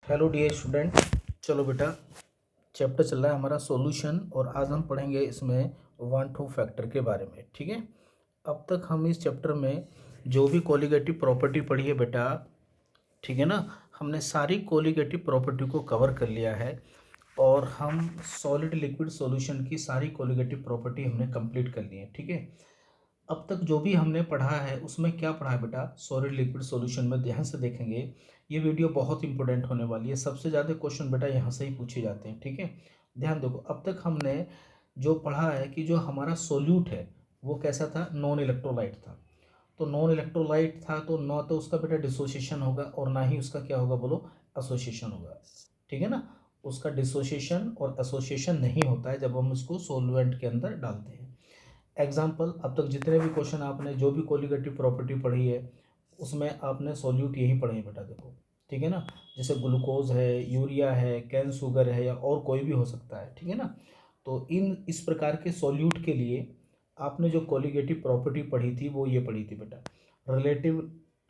Hello dear student. चलो बेटा, chapter चल रहा है हमारा सॉल्यूशन और आज हम पढ़ेंगे इसमें वन टू फैक्टर के बारे में। ठीक है, अब तक हम इस चैप्टर में जो भी कोलिगेटिव प्रॉपर्टी पढ़ी है बेटा, ठीक है ना, हमने सारी कोलिगेटिव प्रॉपर्टी को कवर कर लिया है और हम सॉलिड लिक्विड सॉल्यूशन की सारी कोलिगेटिव प्रॉपर्टी हमने कंप्लीट कर ली है। ठीक है, अब तक जो भी हमने पढ़ा है उसमें क्या पढ़ा है बेटा, सॉलिड लिक्विड सॉल्यूशन में ध्यान से देखेंगे। ये वीडियो बहुत इंपॉर्टेंट होने वाली है, सबसे ज़्यादा क्वेश्चन बेटा यहाँ से ही पूछे जाते हैं। ठीक है, ध्यान देखो, अब तक हमने जो पढ़ा है कि जो हमारा सोल्यूट है वो कैसा था, नॉन इलेक्ट्रोलाइट था। तो नॉन इलेक्ट्रोलाइट था तो ना तो उसका बेटा डिसोसिएशन होगा और ना ही उसका क्या होगा बोलो, एसोसिएशन होगा। ठीक है ना, उसका डिसोसिएशन और एसोसिएशन नहीं होता है जब हम उसको सॉल्वेंट के अंदर डालते हैं। एग्जाम्पल, अब तक जितने भी क्वेश्चन आपने जो भी कोलिगेटिव प्रॉपर्टी पढ़ी है उसमें आपने सॉल्यूट यही पढ़े हैं बेटा, देखो। ठीक है ना, जैसे ग्लूकोज है, यूरिया है, कैन शुगर है या और कोई भी हो सकता है। ठीक है ना, तो इन इस प्रकार के सॉल्यूट के लिए आपने जो कोलिगेटिव प्रॉपर्टी पढ़ी थी वो ये पढ़ी थी बेटा, रिलेटिव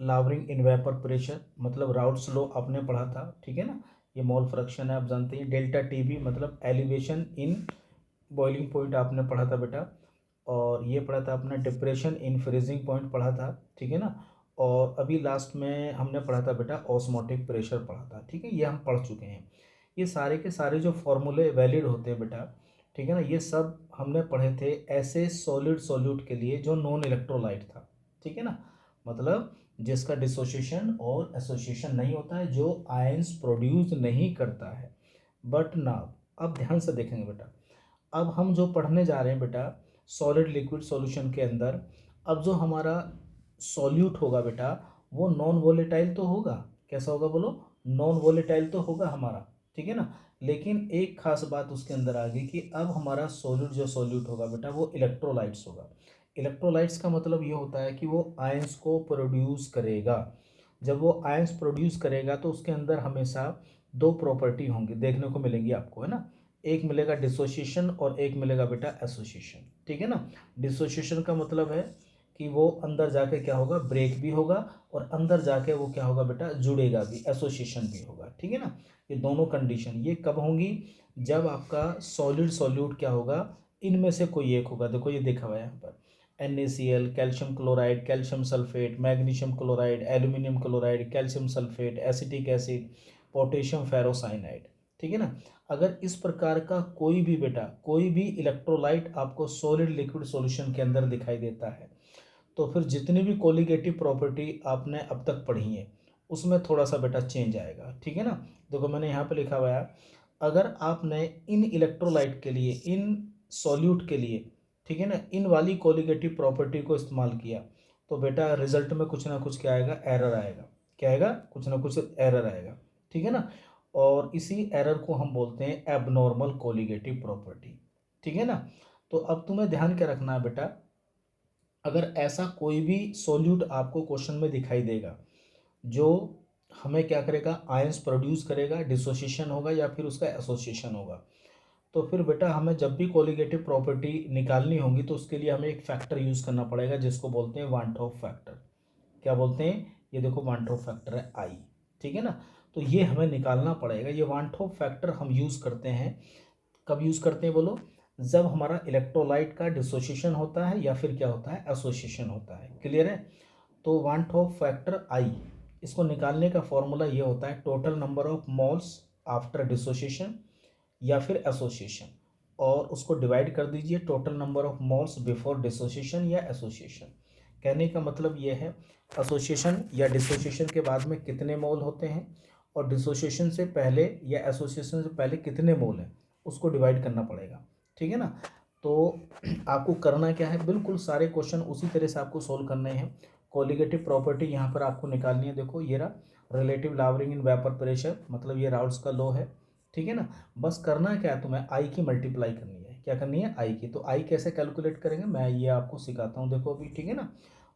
लावरिंग इन वेपर प्रेशर, मतलब राउट्स लॉ आपने पढ़ा था। ठीक है ना, ये मोल फ्रैक्शन है, आप जानते हैं। डेल्टा टी बी मतलब एलिवेशन इन बॉइलिंग पॉइंट आपने पढ़ा था बेटा, और ये पढ़ा था अपना डिप्रेशन इन फ्रीजिंग पॉइंट पढ़ा था। ठीक है ना, और अभी लास्ट में हमने पढ़ा था बेटा ऑस्मोटिक प्रेशर पढ़ा था। ठीक है, ये हम पढ़ चुके हैं। ये सारे के सारे जो फॉर्मूले वैलिड होते हैं बेटा, ठीक है ना, ये सब हमने पढ़े थे ऐसे सॉलिड सॉल्यूट के लिए जो नॉन इलेक्ट्रोलाइट था। ठीक है ना, मतलब जिसका डिसोसिएशन और एसोसिएशन नहीं होता है, जो आयंस प्रोड्यूस नहीं करता है। बट नाउ अब ध्यान से देखेंगे बेटा, अब हम जो पढ़ने जा रहे हैं बेटा सॉलिड लिक्विड सॉल्यूशन के अंदर, अब जो हमारा सॉल्यूट होगा बेटा वो नॉन वोलेटाइल तो होगा। कैसा होगा बोलो, नॉन वोलेटाइल तो होगा हमारा। ठीक है ना, लेकिन एक खास बात उसके अंदर आ गई कि अब हमारा सॉल्यूट जो सॉल्यूट होगा बेटा वो इलेक्ट्रोलाइट्स होगा। इलेक्ट्रोलाइट्स का मतलब ये होता है कि वो आयंस को प्रोड्यूस करेगा। जब वो आयंस प्रोड्यूस करेगा तो उसके अंदर हमेशा दो प्रॉपर्टी होंगी, देखने को मिलेंगी आपको, है ना। एक मिलेगा डिसोसिएशन और एक मिलेगा बेटा एसोसिएशन। ठीक है ना, डिसोसिएशन का मतलब है कि वो अंदर जाके क्या होगा, ब्रेक भी होगा और अंदर जाके वो क्या होगा बेटा, जुड़ेगा भी, एसोसिएशन भी होगा। ठीक है ना, ये दोनों कंडीशन ये कब होंगी, जब आपका सॉलिड सॉल्यूट क्या होगा, इनमें से कोई एक होगा। देखो ये देखा हुआ है यहाँ पर, NaCl, calcium chloride, calcium sulphate, magnesium chloride, aluminium chloride, calcium sulphate, acetic acid, potassium ferrocyanide. ठीक है ना, अगर इस प्रकार का कोई भी बेटा कोई भी इलेक्ट्रोलाइट आपको सॉलिड लिक्विड सॉल्यूशन के अंदर दिखाई देता है तो फिर जितनी भी कोलिगेटिव प्रॉपर्टी आपने अब तक पढ़ी है उसमें थोड़ा सा बेटा चेंज आएगा। ठीक है ना, देखो मैंने यहाँ पे लिखा हुआ है, अगर आपने इन इलेक्ट्रोलाइट के लिए, इन सॉल्यूट के लिए, ठीक है ना, इन वाली कोलिगेटिव प्रॉपर्टी को इस्तेमाल किया तो बेटा रिजल्ट में कुछ ना कुछ क्या आएगा, एरर आएगा। क्या आएगा, कुछ ना कुछ एरर आएगा। ठीक है ना, और इसी एरर को हम बोलते हैं एबनॉर्मल कोलिगेटिव प्रॉपर्टी। ठीक है ना, तो अब तुम्हें ध्यान क्या रखना है बेटा, अगर ऐसा कोई भी सॉल्यूट आपको क्वेश्चन में दिखाई देगा जो हमें क्या करेगा, आयंस प्रोड्यूस करेगा, डिसोसिएशन होगा या फिर उसका एसोसिएशन होगा, तो फिर बेटा हमें जब भी कोलिगेटिव प्रॉपर्टी निकालनी होगी तो उसके लिए हमें एक फैक्टर यूज़ करना पड़ेगा जिसको बोलते हैं वान टॉप फैक्टर। क्या बोलते हैं, ये देखो वान टॉप फैक्टर है आई। ठीक है ना, तो ये हमें निकालना पड़ेगा। ये वान टॉप फैक्टर हम यूज़ करते हैं, कब यूज़ करते हैं बोलो, जब हमारा इलेक्ट्रोलाइट का डिसोसिएशन होता है या फिर क्या होता है, एसोसिएशन होता है। क्लियर है, तो वान टॉप फैक्टर आई, इसको निकालने का फॉर्मूला ये होता है total number of moles after dissociation या फिर एसोसिएशन, और उसको डिवाइड कर दीजिए total number of moles before dissociation या एसोसिएशन। कहने का मतलब ये है, एसोसिएशन या डिसोसिएशन के बाद में कितने मोल होते हैं और डिसोसिएशन से पहले या एसोसिएशन से पहले कितने मोल हैं, उसको डिवाइड करना पड़ेगा। ठीक है ना, तो आपको करना क्या है, बिल्कुल सारे क्वेश्चन उसी तरह से आपको सोल्व करने हैं। कोलिगेटिव प्रॉपर्टी यहाँ पर आपको निकालनी है, देखो ये रहा रिलेटिव लावरिंग इन वेपर प्रेशर, मतलब ये राउल्स का लॉ है। ठीक है ना, बस करना क्या है, तुम्हें आई की मल्टीप्लाई करनी है। क्या करनी है, आई की। तो आई कैसे कैलकुलेट करेंगे मैं ये आपको सिखाता हूँ, देखो अभी। ठीक है ना,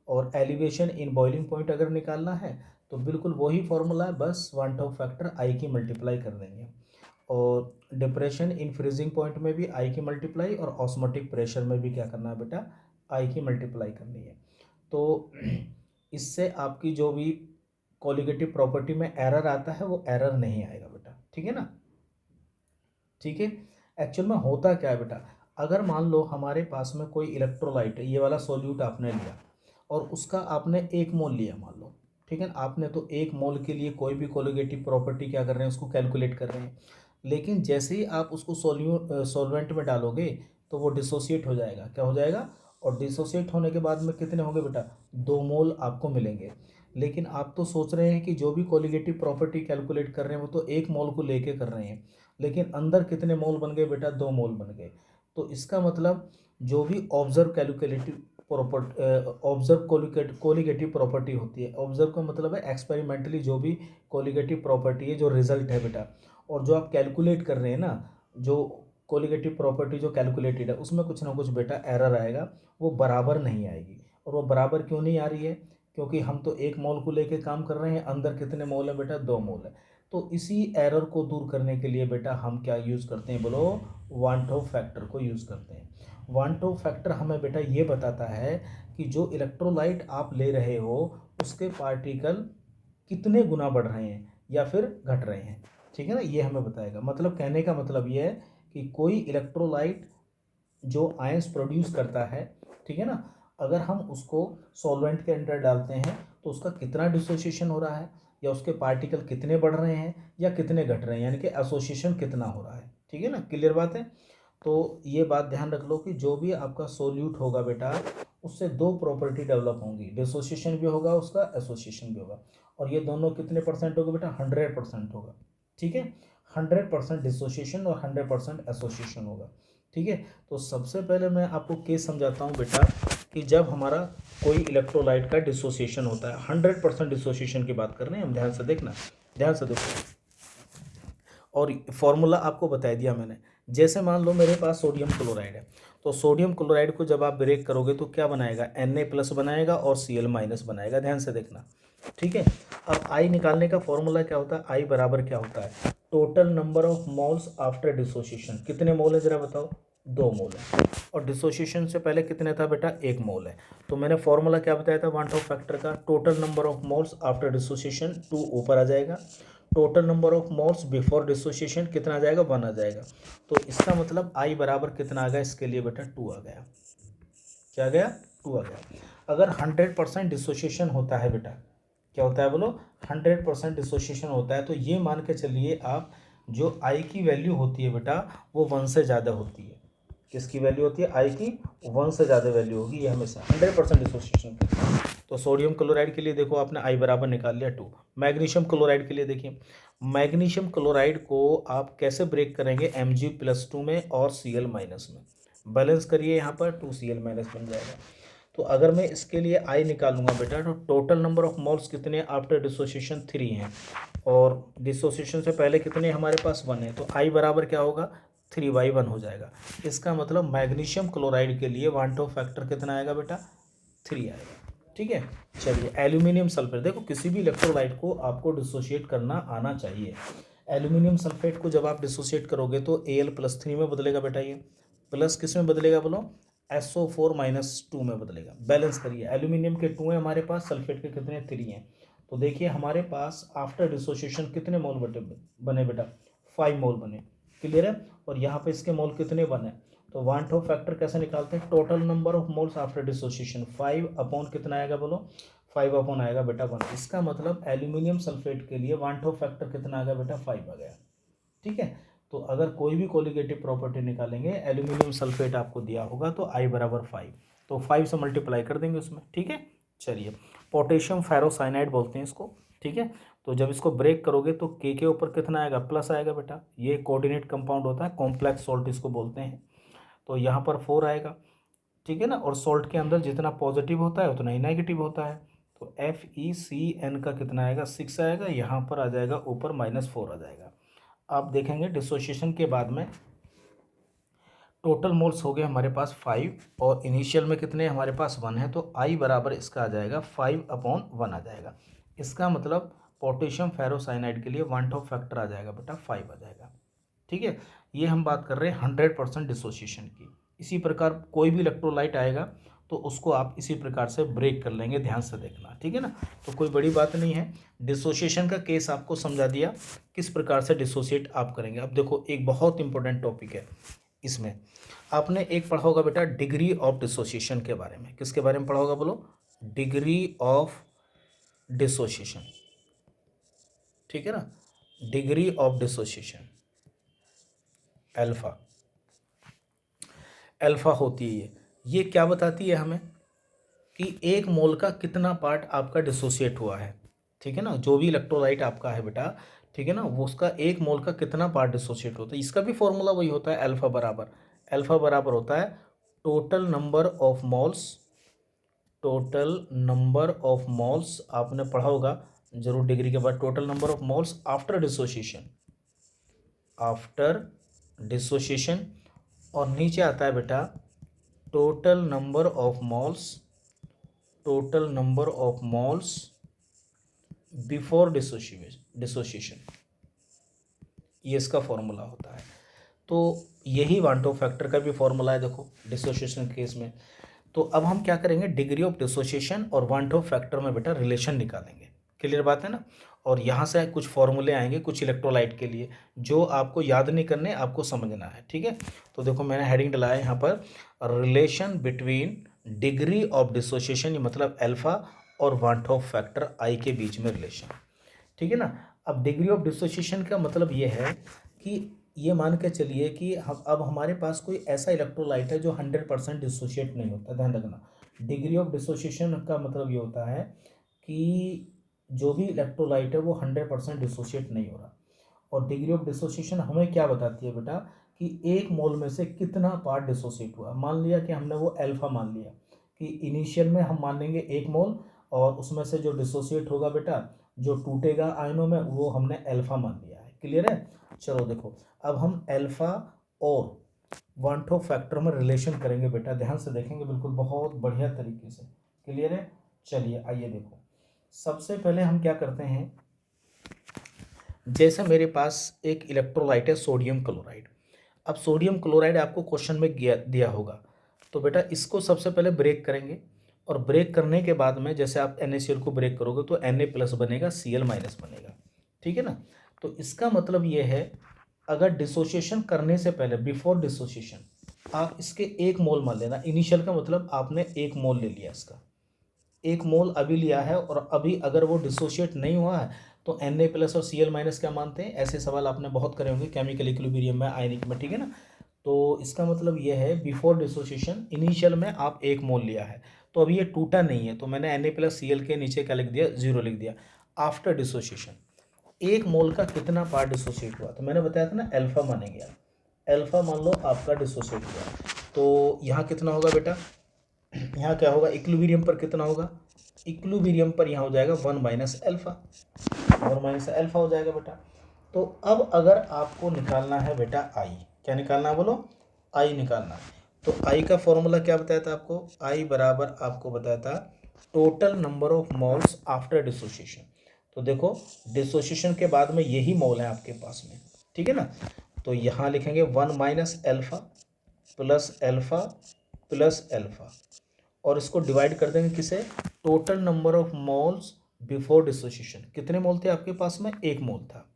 और एलिवेशन इन बॉइलिंग पॉइंट अगर निकालना है तो बिल्कुल वही फॉर्मूला है, बस वन टॉप फैक्टर आई की मल्टीप्लाई कर देंगे। और डिप्रेशन इन फ्रीजिंग पॉइंट में भी आई की मल्टीप्लाई और ऑस्मोटिक प्रेशर में भी क्या करना है बेटा, आई की मल्टीप्लाई करनी है। तो इससे आपकी जो भी कोलिगेटिव प्रॉपर्टी में एरर आता है वो एरर नहीं आएगा बेटा, ठीक है ना। ठीक है, एक्चुअल में होता क्या है बेटा, अगर मान लो हमारे पास में कोई इलेक्ट्रोलाइट है, ये वाला सॉल्यूट आपने लिया और उसका आपने 1 मोल लिया मान लो, ठीक है ना। आपने तो 1 मोल के लिए कोई भी कोलिगेटिव प्रॉपर्टी क्या कर रहे हैं, उसको कैलकुलेट कर रहे हैं, लेकिन जैसे ही आप उसको सॉल्वेंट में डालोगे तो वो डिसोसिएट हो जाएगा, क्या हो जाएगा, और डिसोसिएट होने के बाद में कितने होंगे बेटा, 2 मोल आपको मिलेंगे। लेकिन आप तो सोच रहे हैं कि जो भी कोलिगेटिव प्रॉपर्टी कैलकुलेट कर रहे हैं वो तो 1 मोल को लेके कर रहे हैं, लेकिन अंदर कितने मोल बन गए बेटा, 2 मोल बन गए। तो इसका मतलब जो भी observe calculative observe colligative property होती है, ऑब्जर्व का मतलब है एक्सपेरिमेंटली जो भी कोलिगेटिव प्रॉपर्टी है, जो रिजल्ट है बेटा, और जो आप कैलकुलेट कर रहे हैं ना, जो कोलिगेटिव प्रॉपर्टी जो कैलकुलेटेड है उसमें कुछ ना कुछ बेटा एरर आएगा, वो बराबर नहीं आएगी। और वो बराबर क्यों नहीं आ रही है, क्योंकि हम तो 1 मोल को लेके काम कर रहे हैं, अंदर कितने मोल है बेटा, 2 मोल है। तो इसी एरर को दूर करने के लिए बेटा हम क्या यूज़ करते हैं, बोलो, वान टॉप फैक्टर को यूज़ करते हैं। वान टॉप फैक्टर हमें बेटा ये बताता है कि जो इलेक्ट्रोलाइट आप ले रहे हो उसके पार्टिकल कितने गुना बढ़ रहे हैं या फिर घट रहे हैं, ठीक है ना, ये हमें बताएगा। मतलब कहने का मतलब ये है कि कोई इलेक्ट्रोलाइट जो आयंस प्रोड्यूस करता है, ठीक है ना, अगर हम उसको सॉल्वेंट के अंदर डालते हैं तो उसका कितना डिसोसिएशन हो रहा है, या उसके पार्टिकल कितने बढ़ रहे हैं या कितने घट रहे हैं, यानी कि एसोसिएशन कितना हो रहा है, ठीक है ना, क्लियर बात है। तो ये बात ध्यान रख लो कि जो भी आपका सोल्यूट होगा बेटा उससे 2 प्रॉपर्टी डेवलप होंगी, डिसोसिएशन भी होगा उसका, एसोसिएशन भी होगा, और ये दोनों कितने परसेंट होगा बेटा, 100% होगा, ठीक है। 100% डिसोसिएशन और 100% एसोसिएशन होगा, ठीक है। तो सबसे पहले मैं आपको केस समझाता हूँ बेटा कि जब हमारा कोई इलेक्ट्रोलाइट का डिसोसिएशन होता है, 100% डिसोसिएशन की बात कर रहे हैं हम, ध्यान से देखना, ध्यान से देखो, और फॉर्मूला आपको बता दिया मैंने। जैसे मान लो मेरे पास सोडियम क्लोराइड है, तो सोडियम क्लोराइड को जब आप ब्रेक करोगे तो क्या बनाएगा, Na+ बनाएगा और Cl- बनाएगा, ध्यान से देखना, ठीक है। अब आई निकालने का फॉर्मूला क्या होता है, आई बराबर क्या होता है, total number of moles after dissociation. कितने मोल है जरा बताओ, 2 मोल है, और डिसोसिएशन से पहले कितने था बेटा, 1 मोल है। तो मैंने फॉर्मूला क्या बताया था वान टॉप फैक्टर का, total number of moles after dissociation 2 ऊपर आ जाएगा, total number of moles before dissociation कितना आ जाएगा, 1 आ जाएगा। तो इसका मतलब आई बराबर कितना आ गया, इसके लिए बेटा 2 आ गया, क्या आ गया, 2 आ गया। अगर 100% डिसोसिएशन होता है बेटा, क्या होता है बोलो, 100% डिसोसिएशन होता है, तो ये मान के चलिए आप, जो आई की वैल्यू होती है बेटा वो 1 से ज़्यादा होती है। किसकी वैल्यू होती है, आई की 1 से ज़्यादा वैल्यू होगी, ये हमेशा 100% डिसोसिएशन की। तो सोडियम क्लोराइड के लिए देखो आपने आई बराबर निकाल लिया 2। मैग्नीशियम क्लोराइड के लिए देखिए, मैग्नीशियम क्लोराइड को आप कैसे ब्रेक करेंगे, Mg+2 में और Cl- में, बैलेंस करिए, यहाँ पर 2Cl- बन जाएगा। तो अगर मैं इसके लिए आई निकालूंगा बेटा, तो टोटल नंबर ऑफ मोल्स कितने आफ्टर डिसोसिएशन 3 हैं, और डिसोसिएशन से पहले कितने हमारे पास 1 है, तो आई बराबर क्या होगा, 3/1 हो जाएगा। इसका मतलब मैग्नीशियम क्लोराइड के लिए वान टॉप फैक्टर कितना आएगा बेटा, 3 आएगा, ठीक है। चलिए एल्यूमिनियम सल्फेट, देखो किसी भी इलेक्ट्रोलाइट को आपको डिसोशिएट करना आना चाहिए। एल्यूमिनियम सल्फेट को जब आप डिसोशिएट करोगे तो Al+3 में बदलेगा बेटा, ये प्लस किस में बदलेगा बोलो, SO4-2 में बदलेगा। बैलेंस करिए, एल्यूमिनियम के 2 हैं हमारे पास, सल्फेट के कितने, 3 हैं। तो देखिए हमारे पास आफ्टर डिसोसिएशन कितने मोल बने बेटा, 5 मोल बने, क्लियर है। और यहाँ पे इसके मोल कितने बने, तो वान टॉप फैक्टर कैसे निकालते हैं, total number of moles after dissociation 5 upon कितना आएगा बोलो, 5 अपॉन आएगा बेटा 1। इसका मतलब एल्यूमिनियम सल्फेट के लिए वान टॉप फैक्टर कितना आ गया बेटा, 5 आ गया, ठीक है। तो अगर कोई भी कोलिगेटिव प्रॉपर्टी निकालेंगे, एल्यूमिनियम सल्फेट आपको दिया होगा तो आई बराबर 5, तो 5 से मल्टीप्लाई कर देंगे उसमें, ठीक है। चलिए पोटेशियम फेरोसाइनाइड बोलते हैं इसको, ठीक है। तो जब इसको ब्रेक करोगे तो के ऊपर कितना आएगा, प्लस आएगा बेटा, ये कोऑर्डिनेट कंपाउंड होता है, कॉम्प्लेक्स सॉल्ट इसको बोलते हैं। तो यहाँ पर 4 आएगा, ठीक है ना, और सॉल्ट के अंदर जितना पॉजिटिव होता है उतना ही नेगेटिव होता है। तो FeCN का कितना आएगा, 6 आएगा, यहाँ पर आ जाएगा ऊपर -4 आ जाएगा। आप देखेंगे डिसोसिएशन के बाद में टोटल मोल्स हो गए हमारे पास 5, और इनिशियल में कितने हमारे पास 1 है, तो आई बराबर इसका आ जाएगा 5/1 आ जाएगा। इसका मतलब पोटेशियम फेरोसाइनाइड के लिए वान टॉप फैक्टर आ जाएगा बेटा 5 आ जाएगा, ठीक है। ये हम बात कर रहे हैं 100% डिसोसिएशन की। इसी प्रकार कोई भी इलेक्ट्रोलाइट आएगा तो तो उसको आप इसी प्रकार से ब्रेक कर लेंगे, ध्यान से देखना, ठीक है ना। तो कोई बड़ी बात नहीं है, डिसोसिएशन का केस आपको समझा दिया, किस प्रकार से डिसोसिएट आप करेंगे। अब देखो एक बहुत इंपॉर्टेंट टॉपिक है इसमें, आपने एक पढ़ा होगा बेटा डिग्री ऑफ डिसोसिएशन के बारे में। किसके बारे में पढ़ा होगा बोलो? डिग्री ऑफ डिसोसिएशन, ठीक है ना। Degree of dissociation alpha, alpha होती है ये क्या बताती है हमें कि एक मोल का कितना पार्ट आपका डिसोसिएट हुआ है, ठीक है ना। जो भी इलेक्ट्रोलाइट आपका है बेटा, ठीक है ना, वो उसका एक मोल का कितना पार्ट डिसोसिएट होता है। इसका भी फॉर्मूला वही होता है, अल्फा बराबर होता है total number of moles, total number of moles, आपने पढ़ा होगा जरूर डिग्री के बाद, total number of moles after dissociation, after dissociation. और नीचे आता है बेटा total number of moles, total number of moles before dissociation, ये इसका फॉर्मूला होता है। तो यही वांटो फैक्टर का भी फॉर्मूला है देखो डिसोसिएशन केस में। तो अब हम क्या करेंगे, डिग्री ऑफ डिसोसिएशन और वांटो फैक्टर में बेटा रिलेशन निकालेंगे, क्लियर बात है ना। और यहाँ से कुछ फॉर्मूले आएंगे कुछ इलेक्ट्रोलाइट के लिए, जो आपको याद नहीं करने, आपको समझना है, ठीक है। तो देखो मैंने हेडिंग डलाया यहाँ पर, relation between degree of dissociation, ये मतलब अल्फा, और वांटो फैक्टर आई के बीच में रिलेशन, ठीक है ना। अब डिग्री ऑफ डिसोसिएशन का मतलब ये है कि ये मान के चलिए कि हम अब हमारे पास कोई ऐसा इलेक्ट्रोलाइट है जो 100% डिसोशिएट नहीं होता, ध्यान रखना। डिग्री ऑफ डिसोसिएशन का मतलब ये होता है कि जो भी इलेक्ट्रोलाइट है वो 100% डिसोशिएट नहीं हो रहा। और डिग्री ऑफ डिसोसिएशन हमें क्या बताती है बेटा कि एक मोल में से कितना पार्ट डिसोशिएट हुआ। मान लिया कि हमने वो अल्फा मान लिया कि इनिशियल में हम मान लेंगे 1 मोल, और उसमें से जो डिसोशिएट होगा बेटा, जो टूटेगा आयनों में, वो हमने अल्फा मान लिया है, क्लियर है। चलो देखो अब हम अल्फा और वांटो फैक्टर में रिलेशन करेंगे बेटा, ध्यान से देखेंगे बिल्कुल बहुत बढ़िया तरीके से, क्लियर है। चलिए आइए देखो, सबसे पहले हम क्या करते हैं, जैसे मेरे पास एक इलेक्ट्रोलाइट है सोडियम क्लोराइड। अब सोडियम क्लोराइड आपको क्वेश्चन में दिया होगा, तो बेटा इसको सबसे पहले ब्रेक करेंगे, और ब्रेक करने के बाद में जैसे आप NaCl को ब्रेक करोगे तो Na+ बनेगा, Cl- बनेगा, ठीक है ना। तो इसका मतलब ये है, अगर डिसोसिएशन करने से पहले बिफोर डिसोसिएशन आप इसके 1 मोल मान लेना, इनिशियल का मतलब आपने 1 मोल ले लिया, इसका 1 मोल अभी लिया है, और अभी अगर वो डिसोशिएट नहीं हुआ है तो Na+ और Cl- क्या मानते हैं, ऐसे सवाल आपने बहुत करे होंगे केमिकल इक्विलिब्रियम में, आयनिक में, ठीक है ना। तो इसका मतलब ये है बिफोर डिसोसिएशन इनिशियल में आप 1 मोल लिया है, तो अभी ये टूटा नहीं है, तो मैंने Na+ Cl के नीचे क्या लिख दिया, 0 लिख दिया। आफ्टर डिसोसिएशन 1 मोल का कितना पार्ट डिसोशिएट हुआ, तो मैंने बताया था ना अल्फा मानेंगे आप, अल्फा मान लो आपका डिसोशिएट हुआ, तो यहाँ कितना होगा बेटा, यहाँ क्या होगा, इक्विलिब्रियम पर कितना होगा, इक्विलिब्रियम पर यहाँ हो जाएगा 1 माइनस अल्फा, 1 माइनस अल्फा हो जाएगा बेटा। तो अब अगर आपको निकालना है बेटा आई, क्या निकालना है बोलो, आई निकालना है। तो आई का फॉर्मूला क्या बताया था आपको, आई बराबर आपको बताया था total number of moles after dissociation. तो देखो डिसोसिएशन के बाद में यही मोल है आपके पास में, ठीक है ना। तो यहाँ लिखेंगे 1 minus alpha plus alpha plus alpha, और इसको डिवाइड कर देंगे किसे, total number of moles before dissociation. कितने मोल थे आपके पास में, 1 मोल था।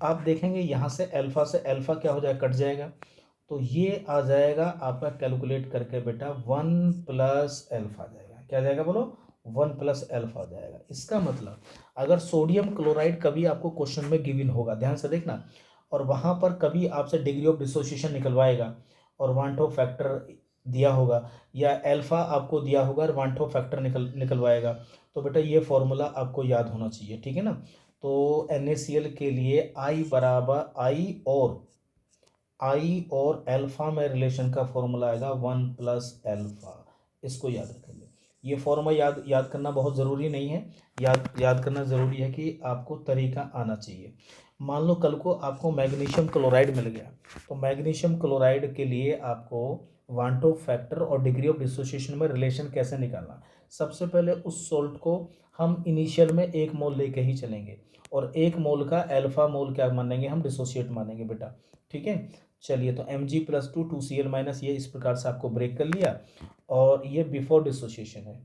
आप देखेंगे यहाँ से अल्फा क्या हो जाएगा, कट जाएगा, तो ये आ जाएगा आपका कैलकुलेट करके बेटा 1 प्लस अल्फा आ जाएगा, क्या आ जाएगा बोलो, 1 प्लस अल्फा आ जाएगा। इसका मतलब अगर सोडियम क्लोराइड कभी आपको क्वेश्चन में गिवन होगा, ध्यान से देखना, और वहाँ पर कभी आपसे डिग्री ऑफ डिसोसिएशन निकलवाएगा और वांटो फैक्टर दिया होगा, या अल्फा आपको दिया होगा और वांटो फैक्टर निकलवाएगा, तो बेटा ये फॉर्मूला आपको याद होना चाहिए, ठीक है ना। तो NaCl के लिए आई बराबर आई और अल्फा में रिलेशन का फॉर्मूला आएगा 1 प्लस अल्फा, इसको याद रखेंगे। ये फॉर्मूला याद करना बहुत ज़रूरी नहीं है, याद करना ज़रूरी है कि आपको तरीका आना चाहिए। मान लो कल को आपको मैग्नीशियम क्लोराइड मिल गया, तो मैग्नीशियम क्लोराइड के लिए आपको वांटो फैक्टर और डिग्री ऑफ डिसोसिएशन में रिलेशन कैसे निकालना, सबसे पहले उस सोल्ट को हम इनिशियल में 1 मोल लेके ही चलेंगे और 1 मोल का अल्फा मोल क्या मानेंगे, हम डिसोशिएट मानेंगे बेटा, ठीक है। चलिए तो Mg+2 2Cl- ये इस प्रकार से आपको ब्रेक कर लिया और ये बिफोर डिसोसिएशन है।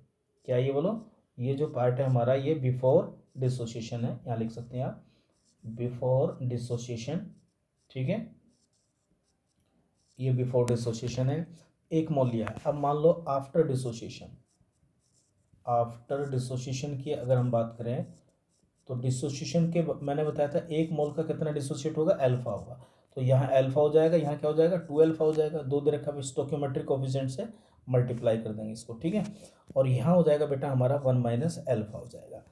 क्या ये बोलो, ये जो पार्ट है हमारा ये बिफोर डिसोसिएशन है, यहाँ लिख सकते हैं आप बिफोर डिसोसिएशन, ठीक है, ये बिफोर डिसोसिएशन है, 1 मोल लिया है। अब मान लो आफ्टर डिसोसिएशन, आफ्टर डिसोसिएशन की अगर हम बात करें तो डिसोसिएशन के मैंने बताया था 1 मोल का कितना डिसोसिएट होगा, अल्फा होगा। तो यहाँ अल्फा हो जाएगा, यहाँ क्या हो जाएगा 2 अल्फा हो जाएगा, दो दे रखा स्टोकियोमेट्रिक कोफिशिएंट से मल्टीप्लाई कर देंगे इसको, ठीक है। और यहाँ हो जाएगा बेटा हमारा 1 माइनस अल्फा हो जाएगा।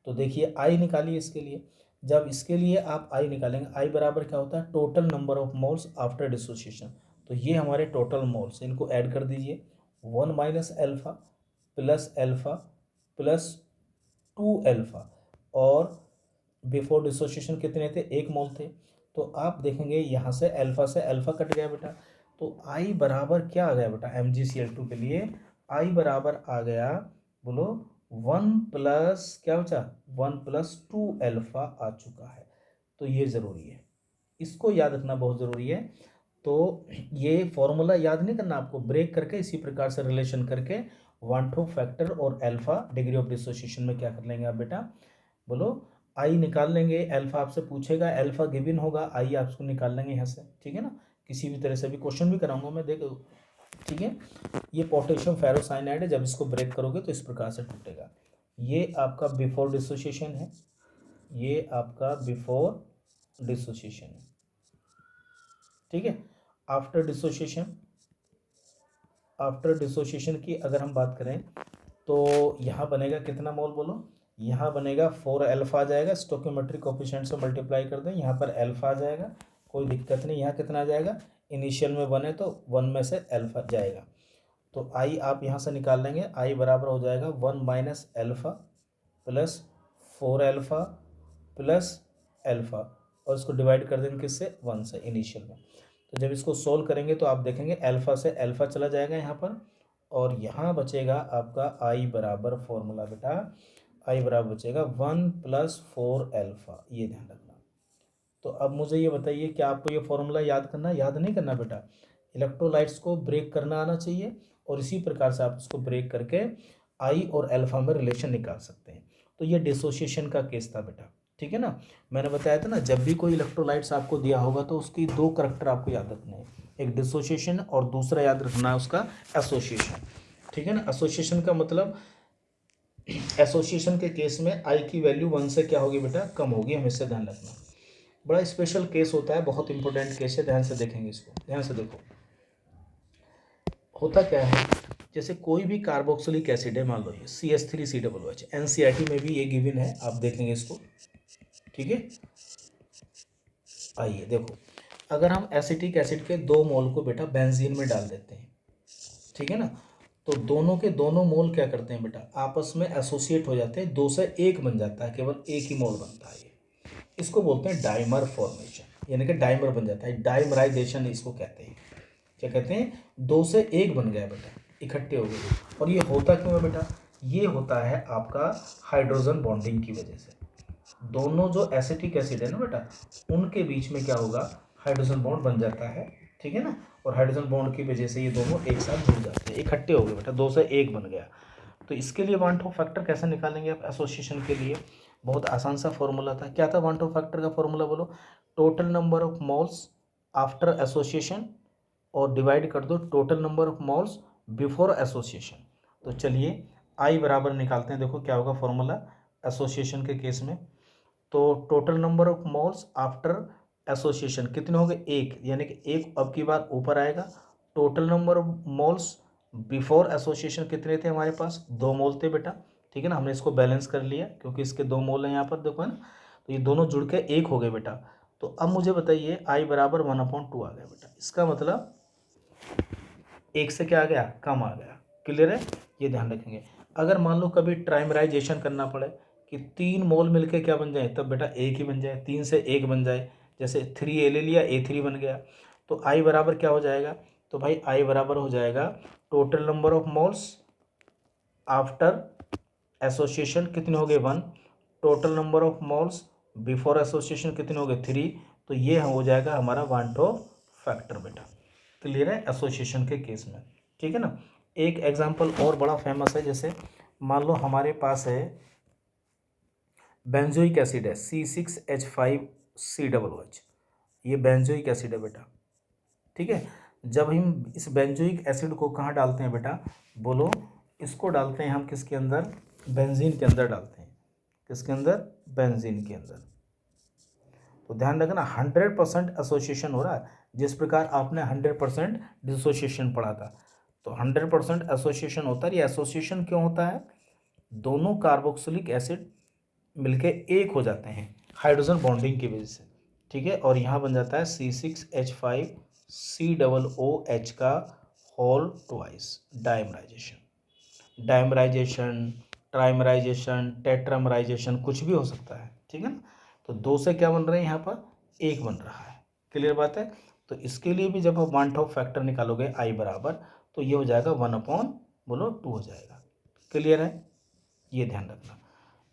तो देखिए आई निकालिए इसके लिए, जब इसके लिए आप आई निकालेंगे, आई बराबर क्या होता है total number of moles after dissociation. तो ये हमारे टोटल मोल्स, इनको ऐड कर दीजिए, 1 माइनस अल्फा प्लस 2 अल्फा और बिफोर डिसोसिएशन कितने थे, 1 मोल थे। तो आप देखेंगे यहाँ से अल्फा कट गया बेटा, तो आई बराबर क्या आ गया बेटा MgCl2 के लिए, आई बराबर आ गया बोलो 1 प्लस क्या बचा 1+2 अल्फा आ चुका है। तो ये ज़रूरी है, इसको याद रखना बहुत ज़रूरी है। तो ये फॉर्मूला याद नहीं करना आपको, ब्रेक करके इसी प्रकार से रिलेशन करके वन टू फैक्टर और अल्फा डिग्री ऑफ डिसोसिएशन में क्या कर लेंगे आप बेटा, बोलो आई निकाल लेंगे। अल्फा आपसे पूछेगा, अल्फा गिवन होगा, आई आपको निकाल लेंगे यहाँ से, ठीक है ना। किसी भी तरह से भी क्वेश्चन भी कराऊंगा मैं, देखो ठीक है। ये पोटेशियम फेरोसाइनाइड है, जब इसको ब्रेक करोगे तो इस प्रकार से टूटेगा। ये आपका बिफोर डिसोसिएशन है, ये आपका बिफोर डिसोसिएशन है, ठीक है। आफ्टर डिसोसिएशन, आफ्टर डिसोसिएशन की अगर हम बात करें तो यहाँ बनेगा कितना मोल बोलो, यहाँ बनेगा 4 अल्फा आ जाएगा, स्टोकियोमेट्रिक कोफिशिएंट से मल्टीप्लाई कर दें, यहाँ पर अल्फा आ जाएगा, कोई दिक्कत नहीं। यहाँ कितना आ जाएगा, इनिशियल में 1 है तो 1 में से अल्फा जाएगा। तो आई आप यहाँ से निकाल लेंगे, आई बराबर हो जाएगा 1 minus alpha plus 4 alpha plus alpha, और इसको डिवाइड कर देंगे किससे, 1 से इनिशियल में। तो जब इसको सोल्व करेंगे तो आप देखेंगे अल्फा से अल्फा चला जाएगा यहाँ पर, और यहाँ बचेगा आपका आई बराबर फॉर्मूला बेटा, आई बराबर बचेगा 1+4 अल्फा, ये ध्यान रखना। तो अब मुझे ये बताइए क्या आपको ये फॉर्मूला याद करना, याद नहीं करना बेटा, इलेक्ट्रोलाइट्स को ब्रेक करना आना चाहिए और इसी प्रकार से आप इसको ब्रेक करके आई और अल्फा में रिलेशन निकाल सकते हैं। तो ये डिसोसिएशन का केस था बेटा, ठीक है ना। मैंने बताया था ना, जब भी कोई इलेक्ट्रोलाइट्स आपको दिया होगा तो उसकी 2 करैक्टर आपको याद रखने हैं, एक डिसोसिएशन और दूसरा याद रखना है उसका एसोसिएशन, ठीक है ना। एसोसिएशन का मतलब एसोसिएशन के केस में आई की वैल्यू 1 से क्या होगी बेटा, कम होगी, हमेशा ध्यान रखना। बड़ा स्पेशल केस होता है, बहुत इंपॉर्टेंट केस है, ध्यान से देखेंगे इसको, ध्यान से देखो। होता क्या है, जैसे कोई भी कार्बोक्सिलिक एसिड है, मान लो ये CH3COOH, NCERT में भी ये गिवन है, आप देखेंगे इसको, ठीक है। आइए देखो, अगर हम एसिटिक एसिड के 2 मोल को बेटा बेंजीन में डाल देते हैं, ठीक है ना, तो दोनों के दोनों मोल क्या करते हैं बेटा, आपस में एसोसिएट हो जाते हैं, 2 से 1 बन जाता है, केवल एक ही मोल बनता है। इसको बोलते हैं डाइमर फॉर्मेशन, यानी कि डाइमर बन जाता है, डाइमराइजेशन इसको कहते हैं। क्या कहते हैं, 2 से 1 बन गया बेटा, इकट्ठे हो गए। और ये होता क्यों है बेटा, ये होता है आपका हाइड्रोजन बॉन्डिंग की वजह से। दोनों जो एसिटिक एसिड है ना बेटा, उनके बीच में क्या होगा, हाइड्रोजन बॉन्ड बन जाता है, ठीक है ना। और हाइड्रोजन बॉन्ड की वजह से ये दोनों एक साथ जुड़ जाते हैं, इकट्ठे हो गए बेटा, 2 से 1 बन गया। तो इसके लिए वन टू फैक्टर कैसे निकालेंगे आप एसोसिएशन के लिए, बहुत आसान सा फॉर्मूला था। क्या था वन टू फैक्टर का फॉर्मूला बोलो, total number of moles after association और डिवाइड कर दो total number of moles before association. तो चलिए आई बराबर निकालते हैं, देखो क्या होगा फॉर्मूला एसोसिएशन के केस में। तो total number of moles after association कितने हो गए, 1, यानी कि 1 अब की बार ऊपर आएगा। Total number of moles before association कितने थे हमारे पास, 2 मोल थे बेटा, ठीक है ना। हमने इसको बैलेंस कर लिया क्योंकि इसके 2 मोल हैं यहाँ पर, देखो है ना, तो ये दोनों जुड़ के 1 हो गए बेटा। तो अब मुझे बताइए आई बराबर 1/2 आ गया बेटा, इसका मतलब 1 से क्या आ गया, कम आ गया। क्लियर है, ये ध्यान रखेंगे। अगर मान लो कभी ट्राइमराइजेशन करना पड़े कि 3 मोल मिलके क्या बन जाए, तब बेटा 1 ही बन जाए, 3 से 1 बन जाए, जैसे 3A ले लिया, A3 बन गया। तो आई बराबर क्या हो जाएगा, तो भाई आई बराबर हो जाएगा total number of moles after association कितने हो गए 1, total number of moles before association कितने हो गए 3, तो ये हो जाएगा हमारा वन टू फैक्टर बेटा। क्लियर है एसोसिएशन के केस में, ठीक है ना। एक एग्जांपल और बड़ा फेमस है, जैसे मान लो हमारे पास है बेंजोइक एसिड है C6H5COOH, ये बेंजोइक एसिड है बेटा, ठीक है। जब हम इस बेंजोइक एसिड को कहाँ डालते हैं बेटा, बोलो, इसको डालते हैं हम किसके अंदर, बेंजीन के अंदर डालते हैं, किसके अंदर, बेंजीन के अंदर। तो ध्यान रखना 100% एसोसिएशन हो रहा है, जिस प्रकार आपने 100% डिसोसिएशन पढ़ा था, तो 100% एसोसिएशन होता है। ये एसोसिएशन क्यों होता है, दोनों कार्बोक्सिलिक एसिड मिलके एक हो जाते हैं हाइड्रोजन बॉन्डिंग की वजह से, ठीक है। और यहाँ बन जाता है C6H5COOH का whole twice, dimerization. Dimerization, trimerization, tetramerization कुछ भी हो सकता है, ठीक है ना। तो 2 से क्या बन रहे हैं यहाँ पर, 1 बन रहा है। क्लियर बात है। तो इसके लिए भी जब आप वन टॉप फैक्टर निकालोगे I बराबर, तो ये हो जाएगा 1/, बोलो 2 हो जाएगा। क्लियर है, ये ध्यान रखना।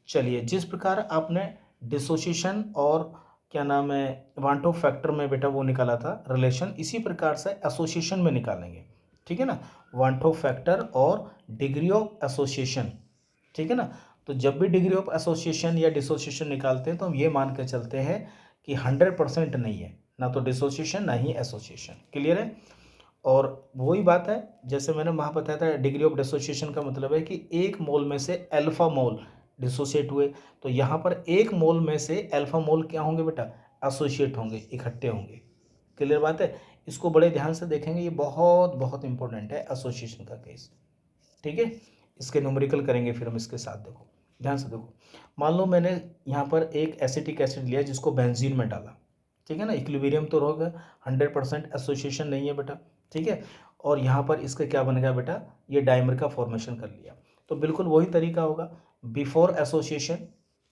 चलिए, जिस प्रकार आपने डिसोसिएशन और क्या नाम है वन टॉप फैक्टर में बेटा वो निकाला था रिलेशन, इसी प्रकार से एसोसिएशन में निकालेंगे, ठीक है ना। वन टॉप फैक्टर और डिग्री ऑफ एसोसिएशन, ठीक है ना। तो जब भी डिग्री ऑफ एसोसिएशन या डिसोसिएशन निकालते हैं तो हम ये मान के चलते हैं कि 100% नहीं है, ना तो डिसोसिएशन ना ही एसोसिएशन। क्लियर है। और वही बात है जैसे मैंने वहाँ बताया था, डिग्री ऑफ डिसोसिएशन का मतलब है कि 1 मोल में से अल्फा मोल डिसोसिएट हुए, तो यहाँ पर 1 मोल में से अल्फा मोल क्या होंगे बेटा, एसोसिएट होंगे, इकट्ठे होंगे। क्लियर बात है। इसको बड़े ध्यान से देखेंगे, ये बहुत बहुत इंपॉर्टेंट है एसोसिएशन का केस, ठीक है। इसके न्यूमेरिकल करेंगे फिर हम इसके साथ, देखो ध्यान से देखो। मान लो मैंने यहाँ पर एक एसिटिक एसिड लिया जिसको बेंजीन में डाला, ठीक है ना। इक्विलिब्रियम तो होगा, 100% एसोसिएशन नहीं है बेटा, ठीक है। और यहाँ पर इसका क्या बन गया बेटा, ये डाइमर का फॉर्मेशन कर लिया। तो बिल्कुल वही तरीका होगा बिफोर एसोसिएशन।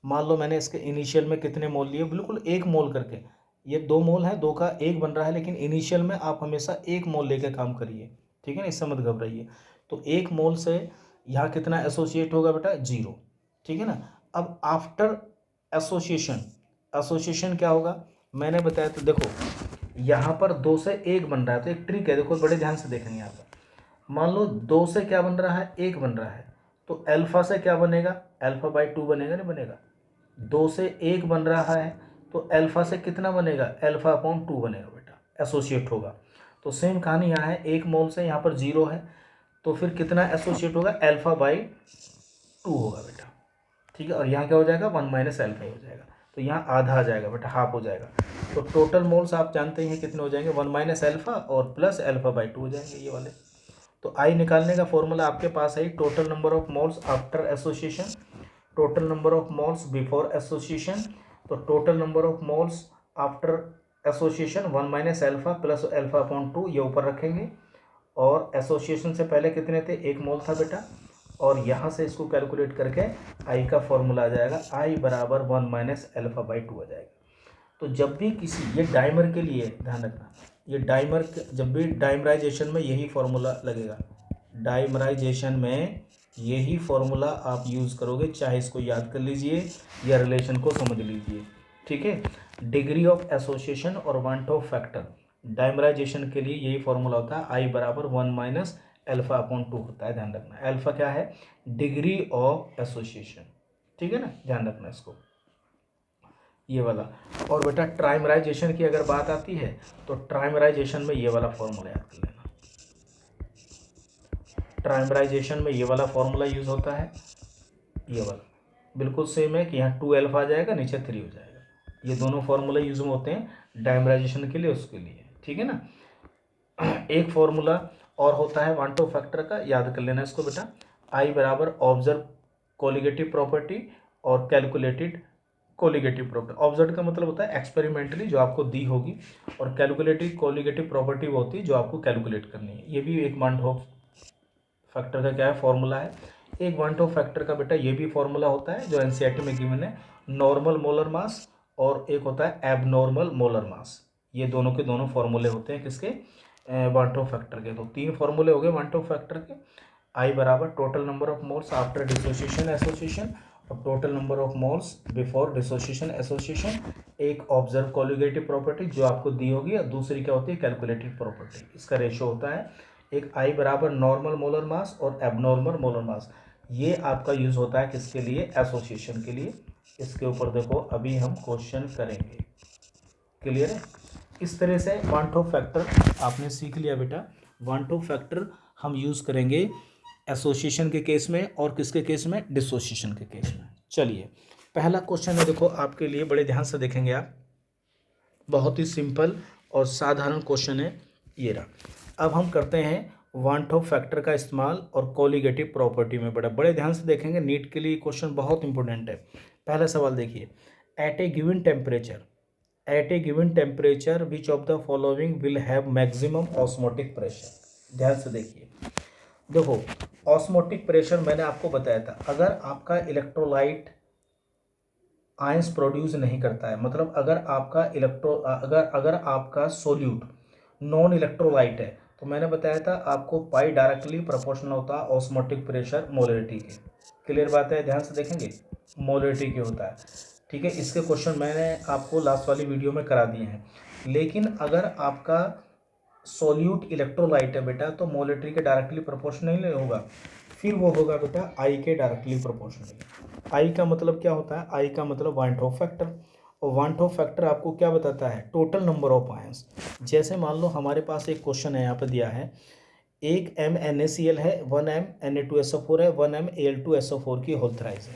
मान लो मैंने इसके इनिशियल में कितने मोल लिए, बिल्कुल 1 मोल करके, ये 2 मोल है, 2 का 1 बन रहा है, लेकिन इनिशियल में आप हमेशा 1 मोल लेकर काम करिए, ठीक है ना, इससे मत घबराइए। तो 1 मोल से यहाँ कितना एसोसिएट होगा बेटा, 0, ठीक है ना। अब आफ्टर एसोसिएशन, एसोसिएशन क्या होगा मैंने बताया, तो देखो यहाँ पर 2 से 1 बन रहा है, तो एक ट्रिक है, देखो बड़े ध्यान से देखेंगे यहाँ पर। मान लो 2 से क्या बन रहा है, 1 बन रहा है, तो अल्फा से क्या बनेगा, अल्फा/2 बनेगा, नहीं बनेगा। 2 से 1 बन रहा है तो अल्फा से कितना बनेगा, अल्फा/2 बनेगा बेटा, एसोसिएट होगा। तो सेम कहानी यहाँ है, 1 मोल से यहाँ पर 0 है, तो फिर कितना एसोसिएट होगा, अल्फा/2 होगा बेटा, ठीक है। और यहाँ क्या हो जाएगा, 1 माइनस अल्फा हो जाएगा, तो यहाँ आधा आ जाएगा बेटा, हाफ हो जाएगा। तो टोटल मोल्स आप जानते हैं कितने हो जाएंगे, 1 माइनस अल्फा और प्लस अल्फा/2 हो जाएंगे ये वाले। तो आई निकालने का फॉर्मूला आपके पास है, total number of moles after association, total number of moles before association. तो total number of moles after association 1 minus alpha plus अल्फा/2, ये ऊपर रखेंगे। और एसोसिएशन से पहले कितने थे, 1 मोल था बेटा, और यहाँ से इसको कैलकुलेट करके आई का फॉर्मूला आ जाएगा, आई बराबर 1 माइनस अल्फा/2 आ जाएगा। तो जब भी किसी, ये डाइमर के लिए ध्यान रखना, ये डाइमर जब भी डाइमराइजेशन में यही फॉर्मूला लगेगा, डाइमराइजेशन में यही फॉर्मूला आप यूज़ करोगे, चाहे इसको याद कर लीजिए या रिलेशन को समझ लीजिए, ठीक है। डिग्री ऑफ एसोसिएशन और वन टॉप फैक्टर डाइमराइजेशन के लिए यही फॉर्मूला होता है, आई बराबर 1 माइनस अल्फा/2 होता है। ध्यान रखना, अल्फा क्या है, डिग्री ऑफ एसोसिएशन, ठीक है ना, ध्यान रखना इसको, ये वाला। और बेटा ट्राइमराइजेशन की अगर बात आती है तो ट्राइमराइजेशन में ये वाला फॉर्मूला याद कर लेना, ट्राइमराइजेशन में ये वाला फॉर्मूला यूज होता है, ये वाला बिल्कुल सेम है कि यहाँ 2 अल्फा आ जाएगा, नीचे 3 हो जाएगा। ये दोनों फॉर्मूला यूज होते हैं डाइमराइजेशन के लिए, उसके लिए, ठीक है ना। एक फॉर्मूला और होता है वन टॉप फैक्टर का, याद कर लेना इसको बेटा, आई बराबर ऑब्जर्व कोलिगेटिव प्रॉपर्टी और कैलकुलेटेड कोलिगेटिव प्रॉपर्टी। ऑब्जर्व का मतलब होता है एक्सपेरिमेंटली जो आपको दी होगी, और कैलकुलेटिव कोलिगेटिव प्रॉपर्टी वो होती है जो आपको कैलकुलेट करनी है। ये भी एक वन टॉप फैक्टर का क्या है, फॉर्मूला है। एक वन टॉप फैक्टर का बेटा ये भी फॉर्मूला होता है जो एनसीईआरटी में गिवन है, नॉर्मल मोलर मास और एक होता है एबनॉर्मल मोलर मास। ये दोनों के दोनों फॉर्मूले होते हैं किसके, वन टॉप फैक्टर के। तो 3 फॉर्मूले हो गए वन टॉप फैक्टर के, आई बराबर total number of moles after dissociation association और total number of moles before dissociation association. एक ऑब्जर्व कोलिगेटिव प्रॉपर्टी जो आपको दी होगी और दूसरी क्या होती है कैलकुलेटेड प्रॉपर्टी। इसका रेशियो होता है एक आई बराबर नॉर्मल मोलर मास और एबनॉर्मल मोलर मास। ये आपका यूज होता है किसके लिए, एसोसिएशन के लिए। इसके ऊपर देखो अभी हम क्वेश्चन करेंगे। क्लियर है। इस तरह से वन टू फैक्टर आपने सीख लिया बेटा। वन टू फैक्टर हम यूज करेंगे एसोसिएशन के केस में और किसके केस में, डिसोसिएशन के केस में। चलिए पहला क्वेश्चन है देखो आपके लिए, बड़े ध्यान से देखेंगे आप, बहुत ही सिंपल और साधारण क्वेश्चन है ये रहा। अब हम करते हैं वन टू फैक्टर का इस्तेमाल और कोलिगेटिव प्रॉपर्टी में। बड़े ध्यान से देखेंगे, नीट के लिए क्वेश्चन बहुत इंपॉर्टेंट है। पहला सवाल देखिए, at a given temperature which of the following will have maximum osmotic pressure. ध्यान से देखिए, देखो ऑस्मोटिक प्रेशर मैंने आपको बताया था, अगर आपका इलेक्ट्रोलाइट आयंस प्रोड्यूस नहीं करता है, मतलब अगर आपका सोल्यूट नॉन इलेक्ट्रोलाइट है, तो मैंने बताया था आपको पाई डायरेक्टली प्रोपोर्शनल होता है ऑस्मोटिक प्रेशर मोलरिटी के। क्लियर बात है, ध्यान से देखेंगे, मोलरिटी के होता है। ठीक है, इसके क्वेश्चन मैंने आपको लास्ट वाली वीडियो में करा दिए हैं। लेकिन अगर आपका सोल्यूट इलेक्ट्रोलाइट है बेटा, तो मोलरिटी के डायरेक्टली प्रोपोर्शनल नहीं होगा, फिर वो होगा बेटा आई के डायरेक्टली प्रोपोर्शनल। आई का मतलब क्या होता है, आई का मतलब वन टू फैक्टर, और वन टू फैक्टर आपको क्या बताता है, टोटल नंबर ऑफ आयंस। जैसे मान लो हमारे पास एक क्वेश्चन है यहाँ पे दिया है, एक MnACl है, 1m Na2SO4 है, 1m Al2SO4 की होल थ्राइस है,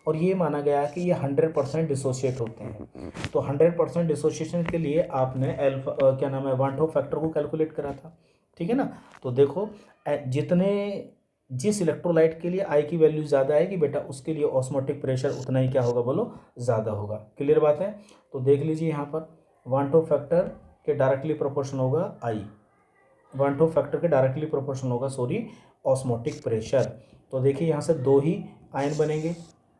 और ये माना गया है कि ये 100% डिसोशिएट होते हैं। तो 100% डिसोशिएशन के लिए आपने क्या नाम है, वन टू फैक्टर को कैलकुलेट करा था। ठीक है ना। तो देखो जिस इलेक्ट्रोलाइट के लिए आई की वैल्यू ज़्यादा आएगी बेटा, उसके लिए ऑस्मोटिक प्रेशर उतना ही क्या होगा बोलो, ज़्यादा होगा। क्लियर बात है। तो देख लीजिए यहाँ पर वन टू फैक्टर के डायरेक्टली प्रोपोर्शनल होगा आई, वन टू फैक्टर के डायरेक्टली प्रोपोर्शनल होगा ऑस्मोटिक प्रेशर। तो देखिए यहाँ से दो ही आयन बनेंगे,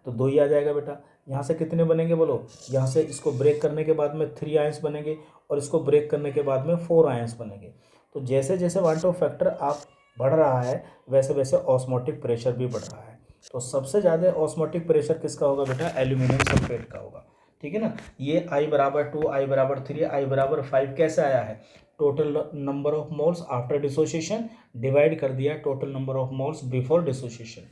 तो दो ही आ जाएगा बेटा। यहाँ से कितने बनेंगे बोलो, यहाँ से इसको ब्रेक करने के बाद में 3 आयंस बनेंगे और इसको ब्रेक करने के बाद में 4 आयंस बनेंगे। तो जैसे जैसे वन टू फैक्टर आप बढ़ रहा है, वैसे वैसे ऑस्मोटिक प्रेशर भी बढ़ रहा है। तो सबसे ज़्यादा ऑस्मोटिक प्रेशर किसका होगा बेटा, एल्यूमिनियम सल्फेट का होगा। ठीक है ना। ये I बराबर 2, I बराबर 3, I बराबर 5 कैसे आया है, total number of moles after dissociation divide कर दिया total number of moles before dissociation.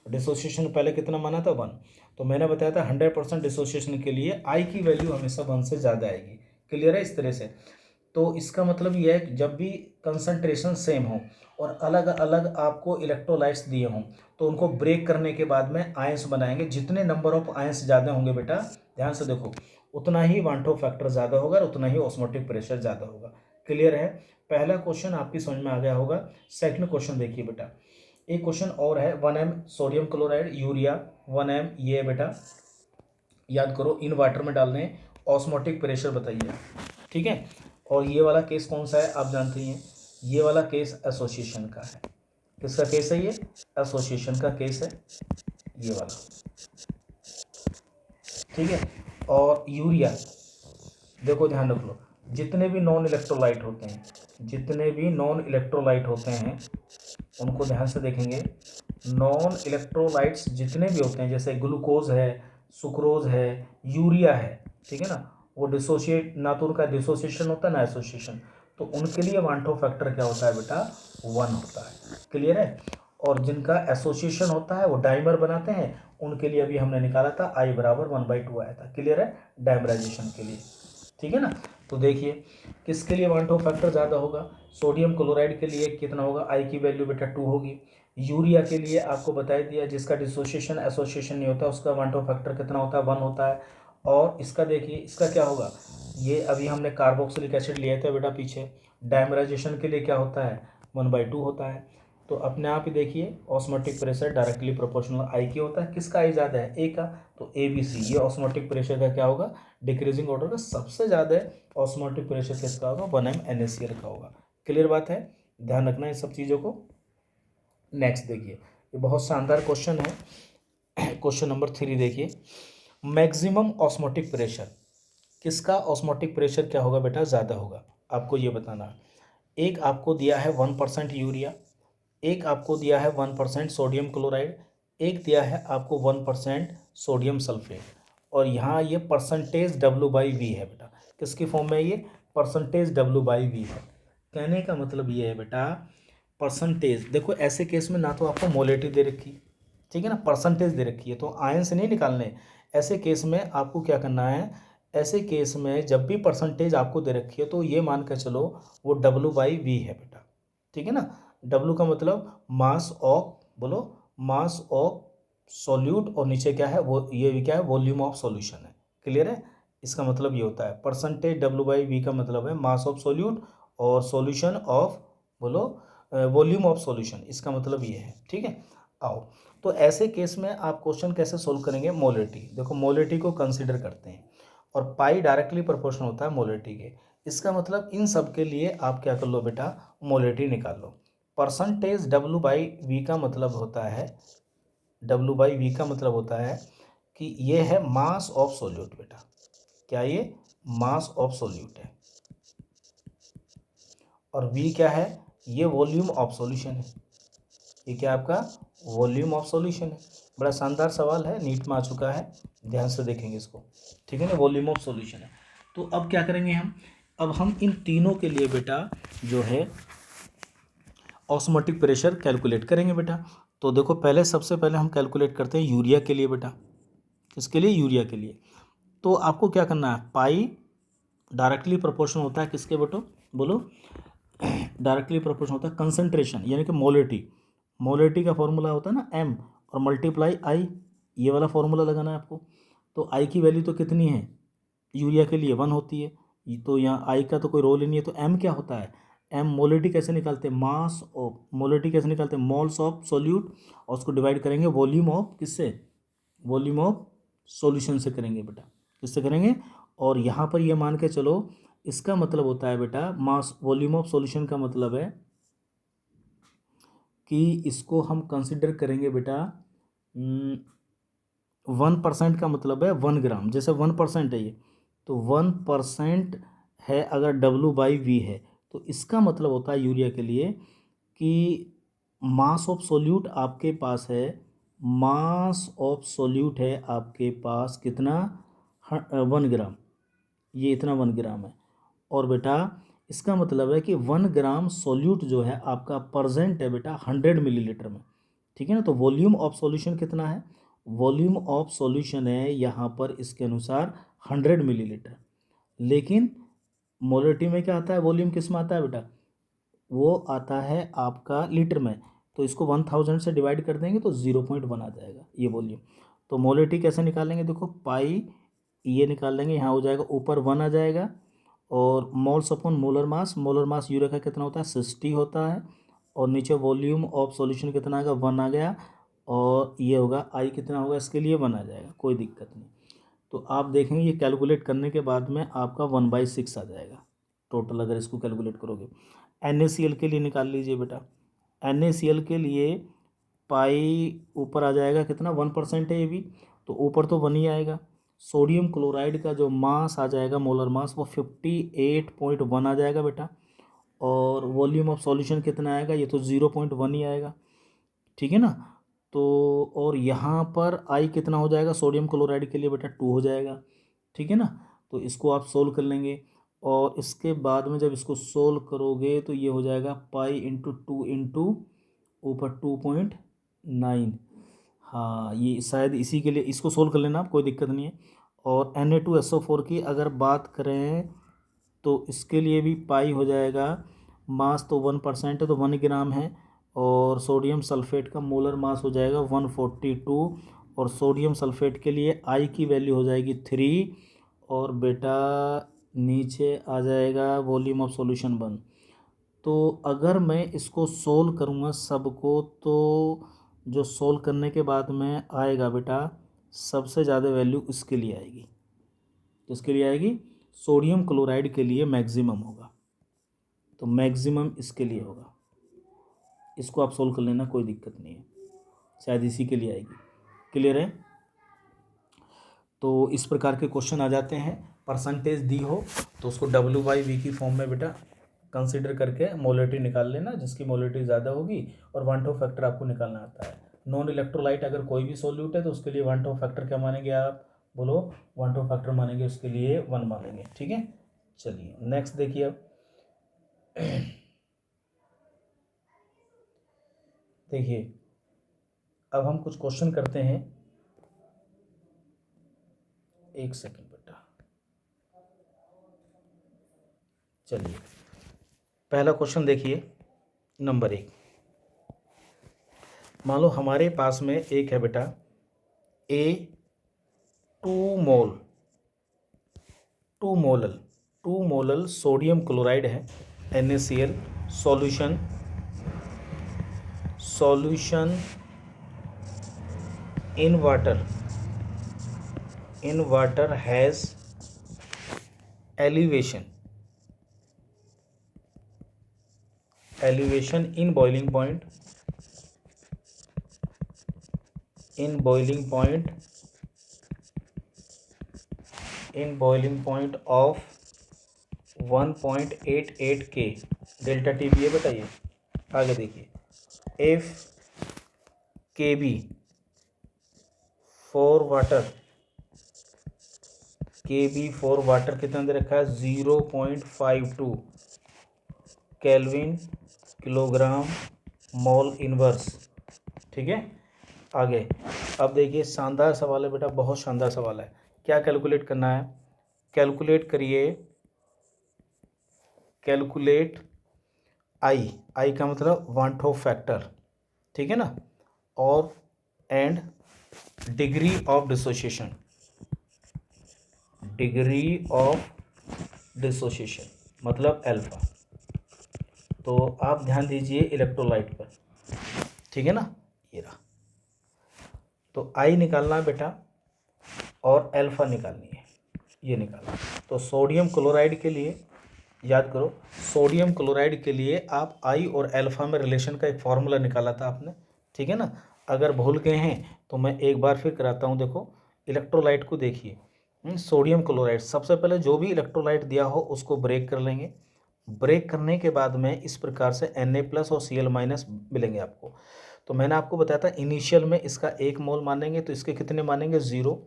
Dissociation पहले कितना माना था, 1। तो मैंने बताया था 100% डिसोसिएशन के लिए आई की वैल्यू हमेशा 1 से ज़्यादा आएगी। क्लियर है। इस तरह से तो इसका मतलब यह है कि जब भी कंसंट्रेशन सेम हो और अलग अलग आपको इलेक्ट्रोलाइट्स दिए हों, तो उनको ब्रेक करने के बाद में आयंस बनाएंगे। जितने नंबर ऑफ आयंस ज़्यादा होंगे बेटा, ध्यान से देखो, उतना ही वन टू फैक्टर ज़्यादा होगा और उतना ही ऑस्मोटिक प्रेशर ज़्यादा होगा। क्लियर है। पहला क्वेश्चन आपकी समझ में आ गया होगा। सेकंड क्वेश्चन देखिए बेटा, एक क्वेश्चन और है, 1m sodium chloride urea 1m, ये बेटा याद करो, इन वाटर में डालने, ऑस्मोटिक प्रेशर बताइए। ठीक है। और ये वाला केस कौन सा है आप जानते हैं, ये वाला केस एसोसिएशन का है। किसका केस है ये, एसोसिएशन का केस है ये वाला। ठीक है। और यूरिया देखो ध्यान रख लो, जितने भी नॉन इलेक्ट्रोलाइट होते हैं, जितने भी नॉन इलेक्ट्रोलाइट होते हैं उनको ध्यान से देखेंगे। नॉन इलेक्ट्रोलाइट्स जितने भी होते हैं, जैसे ग्लूकोज है, सुक्रोज है, यूरिया है, ठीक है ना, वो डिसोशिएट, ना तो उनका डिसोसिएशन होता है ना एसोसिएशन, तो उनके लिए वन टू फैक्टर क्या होता है बेटा, 1 होता है। क्लियर है। और जिनका एसोसिएशन होता है वो डाइमर बनाते हैं, उनके लिए अभी हमने निकाला था I बराबर 1/2 आया था। क्लियर है, डाइमराइजेशन के लिए। ठीक है ना। तो देखिए किसके लिए वन टू फैक्टर ज़्यादा होगा, सोडियम क्लोराइड के लिए कितना होगा, आई की वैल्यू बेटा 2 होगी। यूरिया के लिए आपको बता दिया, जिसका डिसोसिएशन एसोसिएशन नहीं होता उसका वन टू फैक्टर कितना होता है, 1 होता है। और इसका देखिए, इसका क्या होगा, ये अभी हमने कार्बोक्सिलिक एसिड लिया था बेटा पीछे, डाइमराइजेशन के लिए क्या होता है, 1/2 होता है। तो अपने आप ही देखिए ऑस्मोटिक प्रेशर डायरेक्टली प्रोपोर्शनल आई की होता है। किसका आई ज़्यादा है, ए का, तो ABC, ये ऑस्मोटिक प्रेशर का क्या होगा, डिक्रीजिंग ऑर्डर का सबसे ज़्यादा ऑस्मोटिक प्रेशर किसका होगा, 1m NaCl का होगा। क्लियर बात है, ध्यान रखना इन सब चीज़ों को। नेक्स्ट देखिए, ये बहुत शानदार क्वेश्चन है, क्वेश्चन नंबर 3 देखिए, मैक्सिमम ऑस्मोटिक प्रेशर, किसका ऑस्मोटिक प्रेशर क्या होगा बेटा, ज़्यादा होगा, आपको ये बताना। एक आपको दिया है 1% यूरिया, एक आपको दिया है 1% सोडियम क्लोराइड, एक दिया है आपको 1% सोडियम सल्फेट, और यहाँ ये परसेंटेज W/V है बेटा। किसकी फॉर्म में ये परसेंटेज W/V है। कहने का मतलब ये है बेटा परसेंटेज, देखो ऐसे केस में ना तो आपको मोलेटी दे रखी, ठीक है ना, परसेंटेज दे रखी है तो आयन से नहीं निकालने। ऐसे केस में आपको क्या करना है, ऐसे केस में जब भी परसेंटेज आपको दे रखी है तो ये मान कर चलो वो W/V है बेटा, ठीक है ना। W का मतलब मास ऑफ, बोलो मास ऑफ सॉल्यूट, और नीचे क्या है वो, ये भी क्या है, वॉल्यूम ऑफ सॉल्यूशन है। क्लियर है, इसका मतलब ये होता है परसेंटेज W/V का मतलब है मास ऑफ सॉल्यूट और सॉल्यूशन ऑफ, बोलो वॉल्यूम ऑफ सॉल्यूशन, इसका मतलब ये है, ठीक है। आओ, तो ऐसे केस में आप क्वेश्चन कैसे सोल्व करेंगे, मोलेटी, देखो मोलेटी को कंसीडर करते हैं और पाई डायरेक्टली प्रोपोर्शनल होता है मोलेटी के। इसका मतलब इन सब के लिए आप क्या कर लो बेटा, मोलेटी निकाल लो। परसेंटेज W/V का मतलब होता है, W/V का मतलब होता है कि ये है मास ऑफ सोल्यूट बेटा, क्या ये मास ऑफ सोल्यूट है, और V क्या है, ये वॉल्यूम ऑफ सॉल्यूशन है। ये क्या आपका वॉल्यूम ऑफ सॉल्यूशन है। बड़ा शानदार सवाल है, नीट में आ चुका है, ध्यान से देखेंगे इसको, ठीक है ना, वॉल्यूम ऑफ सॉल्यूशन है। तो अब क्या करेंगे हम, अब हम इन तीनों के लिए बेटा जो है ऑस्मोटिक प्रेशर कैलकुलेट करेंगे बेटा। तो देखो पहले, सबसे पहले हम कैलकुलेट करते हैं यूरिया के लिए बेटा। किसके लिए, यूरिया के लिए। तो आपको क्या करना है, पाई डायरेक्टली प्रोपोर्शनल होता है किसके बेटो, बोलो डायरेक्टली प्रोपोर्शनल होता है कंसंट्रेशन यानी कि मोलेटी। मोलेटी का फॉर्मूला होता है ना M और मल्टीप्लाई I, ये वाला फॉर्मूला लगाना है आपको। तो I की वैल्यू तो कितनी है, यूरिया के लिए 1 होती है, तो यहाँ I का तो कोई रोल ही नहीं है। तो M क्या होता है, M मोलेटी कैसे निकालते हैं, मास ऑफ, मोलेटी कैसे निकालते हैं, मोल्स ऑफ सोल्यूट, और उसको डिवाइड करेंगे वॉल्यूम ऑफ किससे, वॉल्यूम ऑफ सॉल्यूशन से करेंगे बेटा, किससे करेंगे। और यहाँ पर ये मान के चलो, इसका मतलब होता है बेटा मास, वॉल्यूम ऑफ सॉल्यूशन का मतलब है कि इसको हम कंसिडर करेंगे बेटा 1% का मतलब है 1 ग्राम, जैसे 1% है ये, तो 1% है अगर W/V है, तो इसका मतलब होता है यूरिया के लिए कि मास ऑफ सोल्यूट आपके पास है, मास ऑफ सोल्यूट है आपके पास कितना, 1 ग्राम, ये इतना 1 ग्राम है। और बेटा इसका मतलब है कि 1 ग्राम सोल्यूट जो है आपका प्रेजेंट है बेटा 100 मिलीलीटर में, ठीक है ना। तो वॉल्यूम ऑफ सॉल्यूशन कितना है, वॉल्यूम ऑफ सॉल्यूशन है यहाँ पर इसके अनुसार 100 मिलीलीटर। लेकिन मोलेटी में क्या आता है, वॉल्यूम किस में आता है बेटा, वो आता है आपका लीटर में। तो इसको 1000 से डिवाइड कर देंगे तो 0.1 आ जाएगा ये वॉल्यूम। तो मोलेटी कैसे निकालेंगे, देखो पाई ये निकाल लेंगे, यहाँ हो जाएगा ऊपर 1 आ जाएगा, और moles upon molar mass, molar mass urea का कितना होता है 60 होता है, और नीचे वॉल्यूम ऑफ सॉल्यूशन कितना आएगा 1 आ गया, और ये होगा आई कितना होगा इसके लिए 1 आ जाएगा, कोई दिक्कत नहीं। तो आप देखेंगे ये कैलकुलेट करने के बाद में आपका 1/6 आ जाएगा टोटल, अगर इसको कैलकुलेट करोगे। NaCl के लिए निकाल लीजिए बेटा, NaCl के लिए पाई ऊपर आ जाएगा कितना 1% है ये भी, तो ऊपर तो 1 ही आएगा। सोडियम क्लोराइड का जो मास आ जाएगा मोलर मास वो 58.1 आ जाएगा बेटा, और वॉल्यूम ऑफ सॉल्यूशन कितना आएगा, ये तो 0.1 ही आएगा, ठीक है ना। तो और यहाँ पर आई कितना हो जाएगा सोडियम क्लोराइड के लिए बेटा 2 हो जाएगा, ठीक है ना। तो इसको आप सोल्व कर लेंगे, और इसके बाद में जब इसको सोल्व करोगे तो ये हो जाएगा पाई इंटू 2 इंटू ऊपर 2.9। हाँ ये शायद इसी के लिए, इसको सोल्व कर लेना आप, कोई दिक्कत नहीं है। और Na2SO4 की अगर बात करें तो इसके लिए भी पाई हो जाएगा, मास तो 1% है तो 1 ग्राम है, और सोडियम सल्फेट का मोलर मास हो जाएगा 142, और सोडियम सल्फेट के लिए आई की वैल्यू हो जाएगी 3, और बेटा नीचे आ जाएगा वॉल्यूम ऑफ सॉल्यूशन 1। तो अगर मैं इसको सोल्व करूँगा सबको, तो जो सोल्व करने के बाद में आएगा बेटा सबसे ज़्यादा वैल्यू इसके लिए आएगी, तो इसके लिए आएगी सोडियम क्लोराइड के लिए मैक्सिमम होगा, तो मैक्सिमम इसके लिए होगा। इसको आप सोल्व कर लेना, कोई दिक्कत नहीं है, शायद इसी के लिए आएगी। क्लियर है। तो इस प्रकार के क्वेश्चन आ जाते हैं, परसेंटेज दी हो तो उसको W/V की फॉर्म में बेटा कंसीडर करके मोलिटी निकाल लेना, जिसकी मोलिटी ज़्यादा होगी, और वन टू फैक्टर आपको निकालना आता है। नॉन इलेक्ट्रोलाइट अगर कोई भी सोल्यूट है तो उसके लिए वन टू फैक्टर क्या मानेंगे आप, बोलो वन टू फैक्टर मानेंगे, उसके लिए 1 मानेंगे। ठीक है, चलिए नेक्स्ट देखिए अब देखिए अब हम कुछ क्वेश्चन करते हैं। एक सेकंड बेटा, चलिए पहला क्वेश्चन देखिए, नंबर 1। मान लो हमारे पास में एक है बेटा ए 2 मोलल सोडियम क्लोराइड है, NaCl solution in water has elevation in boiling point of 1.88 K delta T B है बेटा। ये आगे देखिए, if KB फॉर वाटर कितना दे रखा है, 0.52 केल्विन किलोग्राम मोल इनवर्स। ठीक है, आगे अब देखिए शानदार सवाल है बेटा, बहुत शानदार सवाल है। क्या कैलकुलेट करना है, कैलकुलेट करिए, कैलकुलेट आई का मतलब वन टू फैक्टर, ठीक है ना, और एंड डिग्री ऑफ डिसोसिएशन मतलब अल्फा। तो आप ध्यान दीजिए इलेक्ट्रोलाइट पर, ठीक है ना, ये रहा। तो आई निकालना है बेटा और अल्फा निकालनी है, ये निकालना। तो सोडियम क्लोराइड के लिए याद करो, सोडियम क्लोराइड के लिए आप आई और अल्फा में रिलेशन का एक फॉर्मूला निकाला था आपने, ठीक है ना। अगर भूल गए हैं तो मैं एक बार फिर कराता हूँ। देखो इलेक्ट्रोलाइट को देखिए, सोडियम क्लोराइड, सबसे पहले जो भी इलेक्ट्रोलाइट दिया हो उसको ब्रेक कर लेंगे। ब्रेक करने के बाद में इस प्रकार से Na+ और Cl- मिलेंगे आपको। तो मैंने आपको बताया था इनिशियल में इसका 1 मोल मानेंगे तो इसके कितने मानेंगे, 0,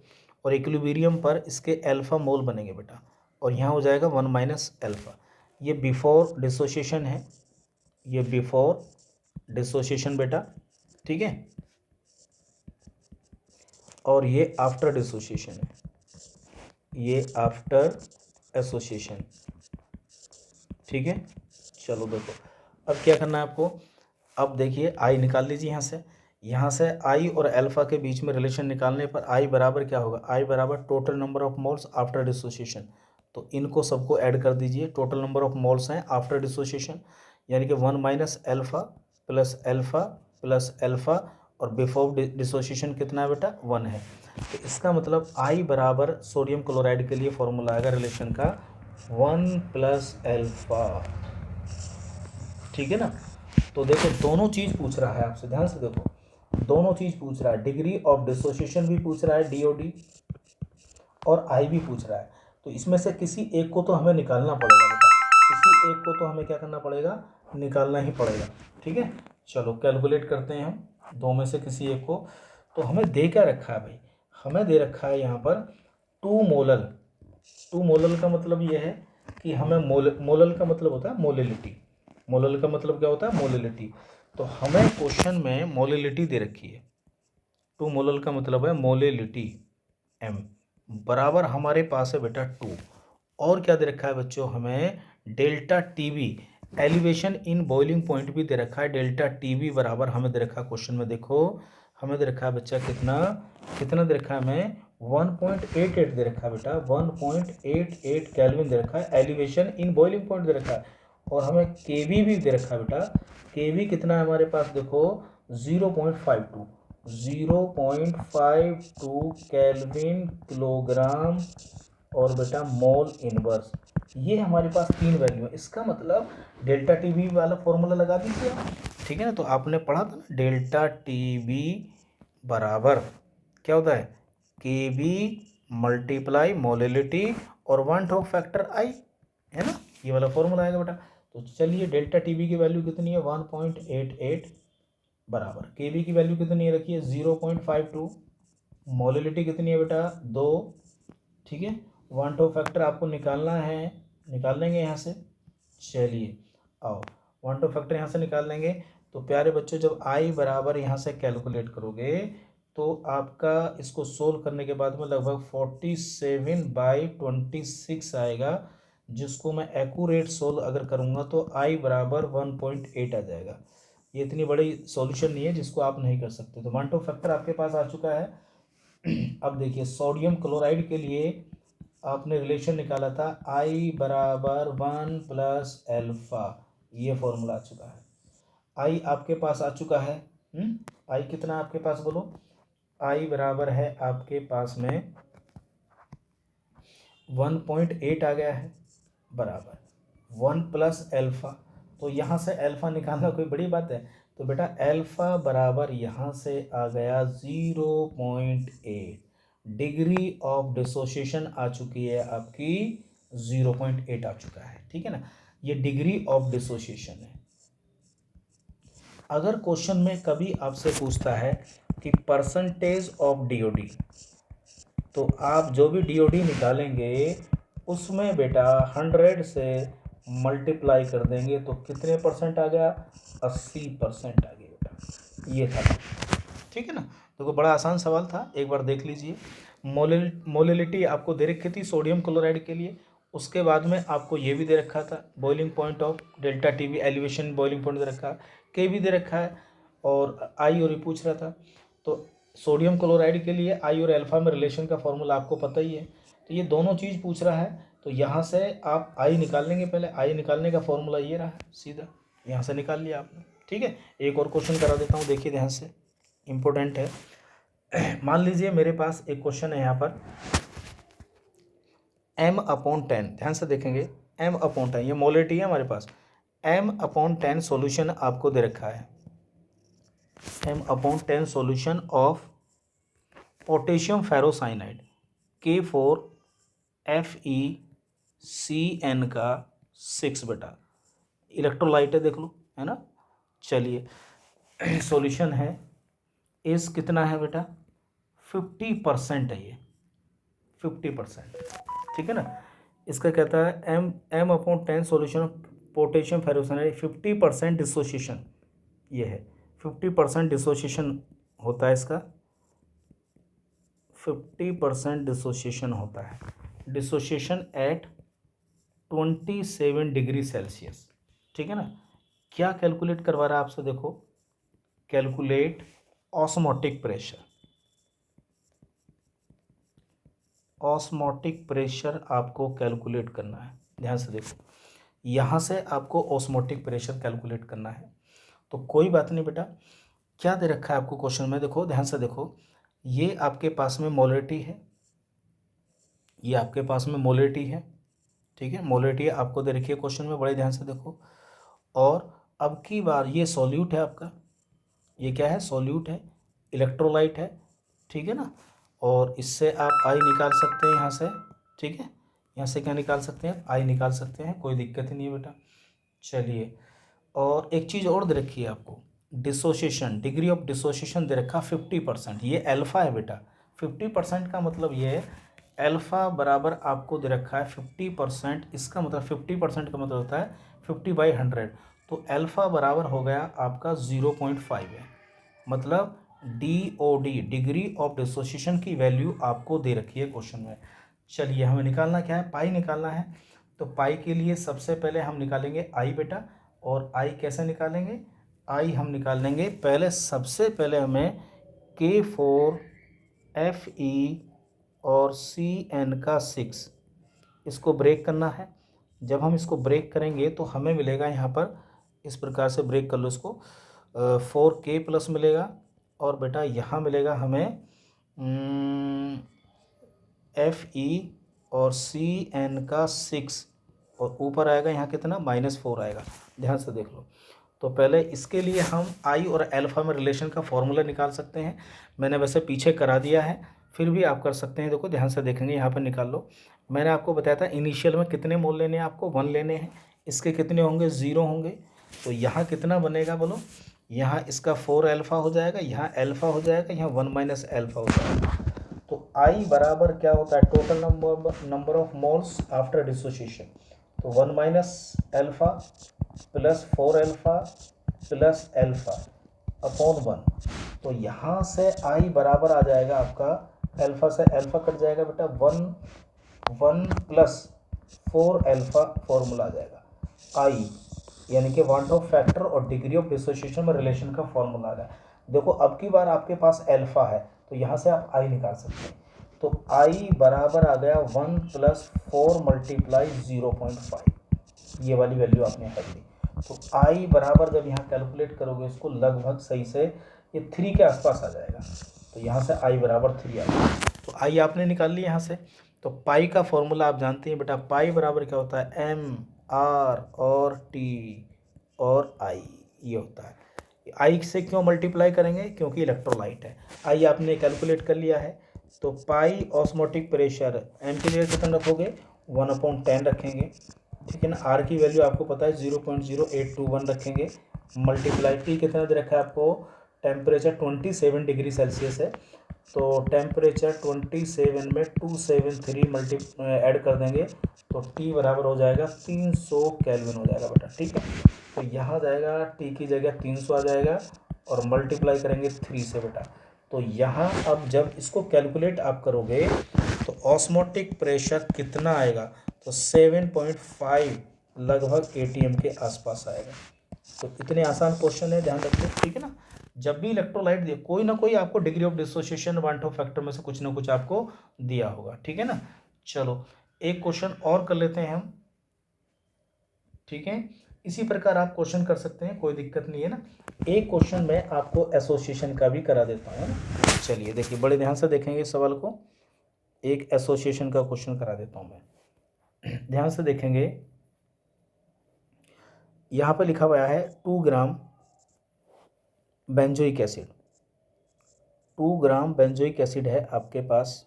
और इक्विलिब्रियम पर इसके अल्फा मोल बनेंगे बेटा, और यहाँ हो जाएगा 1 - अल्फा। ये बिफोर डिसोसिएशन है, ये बिफोर डिसोसिएशन बेटा, ठीक है, और ये आफ्टर डिसोसिएशन है, ये आफ्टर एसोसिएशन। ठीक है, चलो देखो अब क्या करना है आपको। अब देखिए आई निकाल लीजिए यहाँ से आई और अल्फा के बीच में रिलेशन निकालने पर आई बराबर क्या होगा, आई बराबर total number of moles after dissociation. तो इनको सबको ऐड कर दीजिए, टोटल नंबर ऑफ मोल्स हैं आफ्टर डिसोसिएशन, यानी कि 1 - alpha plus alpha plus alpha, और बिफोर डिसोसिएशन कितना है बेटा, 1 है। तो इसका मतलब आई बराबर सोडियम क्लोराइड के लिए फॉर्मूला आएगा रिलेशन का 1 + अल्फा, ठीक है ना। तो देखो दोनों चीज़ पूछ रहा है आपसे, ध्यान से देखो, दोनों चीज़ पूछ रहा है, डिग्री ऑफ डिसोसिएशन भी पूछ रहा है DOD, और आई भी पूछ रहा है। तो इसमें से किसी एक को तो हमें निकालना पड़ेगा बेटा, किसी एक को तो हमें क्या करना पड़ेगा, निकालना ही पड़ेगा। ठीक है, चलो कैलकुलेट करते हैं हम दो में से किसी एक को। तो हमें दे क्या रखा है भाई, हमें दे रखा है यहाँ पर 2 मोलल। 2 मोलल का मतलब ये है कि हमें मोलल का मतलब होता है मोलिलिटी, मोलल का मतलब क्या होता है, मोलिलिटी। तो हमें क्वेश्चन में मोलिलिटी दे रखी है, 2 मोलल का मतलब है मोलिलिटी, M बराबर हमारे पास है बेटा 2, और क्या दे रखा है बच्चों, हमें delta TB elevation in boiling point भी दे रखा है। डेल्टा TB बराबर हमें दे रखा है क्वेश्चन में, देखो हमें दे रखा है बच्चा कितना कितना दे रखा है, हमें 1.88 दे रखा है बेटा, 1.88 केल्विन दे रखा है, एलिवेशन इन बॉइलिंग पॉइंट दे रखा है, और हमें KB भी दे रखा है बेटा। KB कितना है हमारे पास, देखो 0.52 केल्विन किलोग्राम और बेटा मोल इनवर्स। ये हमारे पास 3 वैल्यू है। इसका मतलब डेल्टा TB वाला फॉर्मूला लगा दीजिए आप, ठीक है ना। तो आपने पढ़ा था ना, डेल्टा TB बराबर क्या होता है, KB × मोलिलिटी और 1 टू फैक्टर आई, है ना, ये वाला फॉर्मूला आएगा बेटा। तो चलिए डेल्टा टी बी की वैल्यू कितनी है 1.88 बराबर के बी की वैल्यू कितनी है रखिए 0.52, मोलिलिटी कितनी है बेटा 2, ठीक है। वन टू फैक्टर आपको निकालना है, निकाल लेंगे यहाँ से। चलिए आओ वन टू फैक्टर यहाँ से निकाल लेंगे। तो प्यारे बच्चों जब आई बराबर यहाँ से कैलकुलेट करोगे तो आपका इसको सोल्व करने के बाद में लगभग 47/26 आएगा, जिसको मैं एक्यूरेट सोल्व अगर करूँगा तो आई बराबर 1.8 आ जाएगा। ये इतनी बड़ी सॉल्यूशन नहीं है जिसको आप नहीं कर सकते। तो वन टू फैक्टर आपके पास आ चुका है। अब देखिए सोडियम क्लोराइड के लिए आपने रिलेशन निकाला था आई बराबर 1 + एल्फा, ये फॉर्मूला आ चुका है। आई आपके पास आ चुका है। आई कितना आपके पास बोलो, आई बराबर है आपके पास में 1.8 आ गया है बराबर 1 + एल्फा। तो यहाँ से एल्फा निकालना कोई बड़ी बात है। तो बेटा एल्फा बराबर यहाँ से आ गया 0.8, डिग्री ऑफ डिसोसिएशन आ चुकी है आपकी 0.8 आ चुका है, ठीक है ना। ये डिग्री ऑफ डिसोसिएशन है। अगर क्वेश्चन में कभी आपसे पूछता है कि परसेंटेज ऑफ डीओडी, तो आप जो भी डीओडी निकालेंगे उसमें बेटा 100 से मल्टीप्लाई कर देंगे तो कितने परसेंट आ गया 80% आ गया बेटा। ये था, ठीक है ना। तो बड़ा आसान सवाल था, एक बार देख लीजिए। मोलिलिटी आपको दे रखी थी सोडियम क्लोराइड के लिए। उसके बाद में आपको ये भी दे रखा था boiling point of delta T B elevation boiling point दे रखा है, के भी दे रखा है और आई और ये पूछ रहा था। तो सोडियम क्लोराइड के लिए आई और अल्फा में रिलेशन का फॉर्मूला आपको पता ही है। तो ये दोनों चीज़ पूछ रहा है, तो यहाँ से आप आई निकाल लेंगे। पहले आई निकालने का फॉर्मूला ये रहा, सीधा यहाँ से निकाल लिया आपने, ठीक है। एक और क्वेश्चन करा देता हूँ, देखिए ध्यान से, इम्पोर्टेंट है। मान लीजिए मेरे पास एक क्वेश्चन है यहाँ पर m/10, ध्यान से देखेंगे m/10, ये मोलिटी है हमारे पास। m/10 सॉल्यूशन आपको दे रखा है, m/10 solution of potassium ferrocyanide K4FeCN का 6 बेटा, इलेक्ट्रोलाइट है देख लो, है ना। चलिए सॉल्यूशन है, इस कितना है बेटा 50% है, ये 50%, ठीक है ना। इसका कहता है m/10 solution potassium ferrocyanide 50% dissociation, ये है 50% डिसोसिएशन होता है इसका, 50% डिसोसिएशन होता है, डिसोसिएशन एट 27 डिग्री सेल्सियस, ठीक है ना। क्या कैलकुलेट करवा रहा है आपसे, देखो calculate osmotic pressure, osmotic pressure आपको कैलकुलेट करना है। ध्यान से देखो, यहाँ से आपको ऑस्मोटिक प्रेशर कैलकुलेट करना है। तो कोई बात नहीं बेटा, क्या दे रखा है आपको क्वेश्चन में, देखो ध्यान से देखो, ये आपके पास में मोलिटी है, ये आपके पास में मोलिटी है, ठीक है। मोलिटी आपको दे रखी है क्वेश्चन में, बड़े ध्यान से देखो। और अब की बार ये सॉल्यूट है आपका, ये क्या है सॉल्यूट है, इलेक्ट्रोलाइट है, ठीक है ना। और इससे आप आई निकाल सकते हैं यहाँ से, ठीक है। यहाँ से क्या निकाल सकते हैं, आई निकाल सकते हैं, कोई दिक्कत ही नहीं है बेटा। चलिए, और एक चीज़ और दे रखी है आपको, डिसोसिएशन, डिग्री ऑफ डिसोसिएशन दे रखा 50%, ये अल्फा है बेटा। 50% का मतलब ये है, अल्फा बराबर आपको दे रखा है 50%, इसका मतलब 50% का मतलब होता है 50/100। तो अल्फा बराबर हो गया आपका 0.5 है, मतलब DOD डिग्री ऑफ डिसोसिएशन की वैल्यू आपको दे रखी है क्वेश्चन में। चलिए हमें निकालना क्या है, पाई निकालना है। तो पाई के लिए सबसे पहले हम निकालेंगे आई बेटा, और आई कैसे निकालेंगे, आई हम निकाल लेंगे पहले, सबसे पहले हमें K4Fe और CN का 6 इसको ब्रेक करना है। जब हम इसको ब्रेक करेंगे तो हमें मिलेगा यहाँ पर, इस प्रकार से ब्रेक कर लो इसको, 4K+ मिलेगा, और बेटा यहाँ मिलेगा हमें Fe और CN का 6, और ऊपर आएगा यहाँ कितना -4 आएगा, ध्यान से देख लो। तो पहले इसके लिए हम आई और अल्फा में रिलेशन का फॉर्मूला निकाल सकते हैं, मैंने वैसे पीछे करा दिया है, फिर भी आप कर सकते हैं। देखो ध्यान से देखेंगे, यहाँ पर निकाल लो। मैंने आपको बताया था इनिशियल में कितने मोल लेने हैं, आपको 1 लेने हैं, इसके कितने होंगे, 0 होंगे। तो यहाँ कितना बनेगा बोलो, यहाँ इसका 4 अल्फा हो जाएगा, यहाँ अल्फा हो जाएगा, यहाँ 1 माइनस अल्फा हो जाएगा। तो I बराबर क्या होता है, total number of moles after dissociation. तो 1 minus alpha plus 4 alpha plus alpha upon 1। तो यहाँ से I बराबर आ जाएगा आपका, अल्फा से अल्फा कट जाएगा बेटा, 1 प्लस 4 अल्फा फॉर्मूला आ जाएगा। I यानी कि वांट ऑफ फैक्टर और डिग्री ऑफ डिसोसिएशन में रिलेशन का फॉर्मूला आ रहा है। देखो अब की बार आपके पास अल्फा है तो यहाँ से आप I निकाल सकते हैं। तो I बराबर आ गया 1 प्लस 4 मल्टीप्लाई 0.5, ये वाली वैल्यू आपने कर दी। तो I बराबर जब यहाँ कैलकुलेट करोगे इसको लगभग सही से ये 3 के आसपास आ जाएगा। तो यहाँ से I बराबर 3 आ जाएगा। तो I आपने निकाल ली यहाँ से। तो पाई का फॉर्मूला आप जानते हैं बेटा, पाई बराबर क्या होता है, M R और T और I, ये होता है। I से क्यों मल्टीप्लाई करेंगे, क्योंकि इलेक्ट्रोलाइट है। I आपने कैलकुलेट कर लिया है। तो पाई ऑस्मोटिक प्रेशर M की जगह कितना रखोगे, 1/10 रखेंगे, ठीक है ना। R की वैल्यू आपको पता है 0.0821 रखेंगे, मल्टीप्लाई T कितना दे रखा है आपको, टेम्परेचर 27 डिग्री सेल्सियस है। तो टेम्परेचर 27 में 273 मल्टी ऐड कर देंगे तो T बराबर हो जाएगा 300 केल्विन हो जाएगा बेटा, ठीक है। तो यहाँ जाएगा T की जगह 300 आ जाएगा और मल्टीप्लाई करेंगे 3 से बेटा। तो यहाँ अब जब इसको कैलकुलेट आप करोगे तो ऑस्मोटिक प्रेशर कितना आएगा, तो 7.5 लगभग ATM के आसपास आएगा। तो इतने आसान क्वेश्चन है, ध्यान रखिए, ठीक है ना। जब भी इलेक्ट्रोलाइट दिए कोई ना कोई आपको degree of dissociation want of factor में से कुछ ना कुछ आपको दिया होगा, ठीक है ना। चलो एक क्वेश्चन और कर लेते हैं हम, ठीक है। इसी प्रकार आप क्वेश्चन कर सकते हैं, कोई दिक्कत नहीं है ना। एक क्वेश्चन मैं आपको एसोसिएशन का भी करा देता हूँ ना। चलिए देखिए, बड़े ध्यान से देखेंगे इस सवाल को। एक एसोसिएशन का क्वेश्चन करा देता हूँ मैं, ध्यान से देखेंगे। यहाँ पर लिखा हुआ है 2 ग्राम बेंजोइक एसिड, 2 ग्राम बेंजोइक एसिड है आपके पास।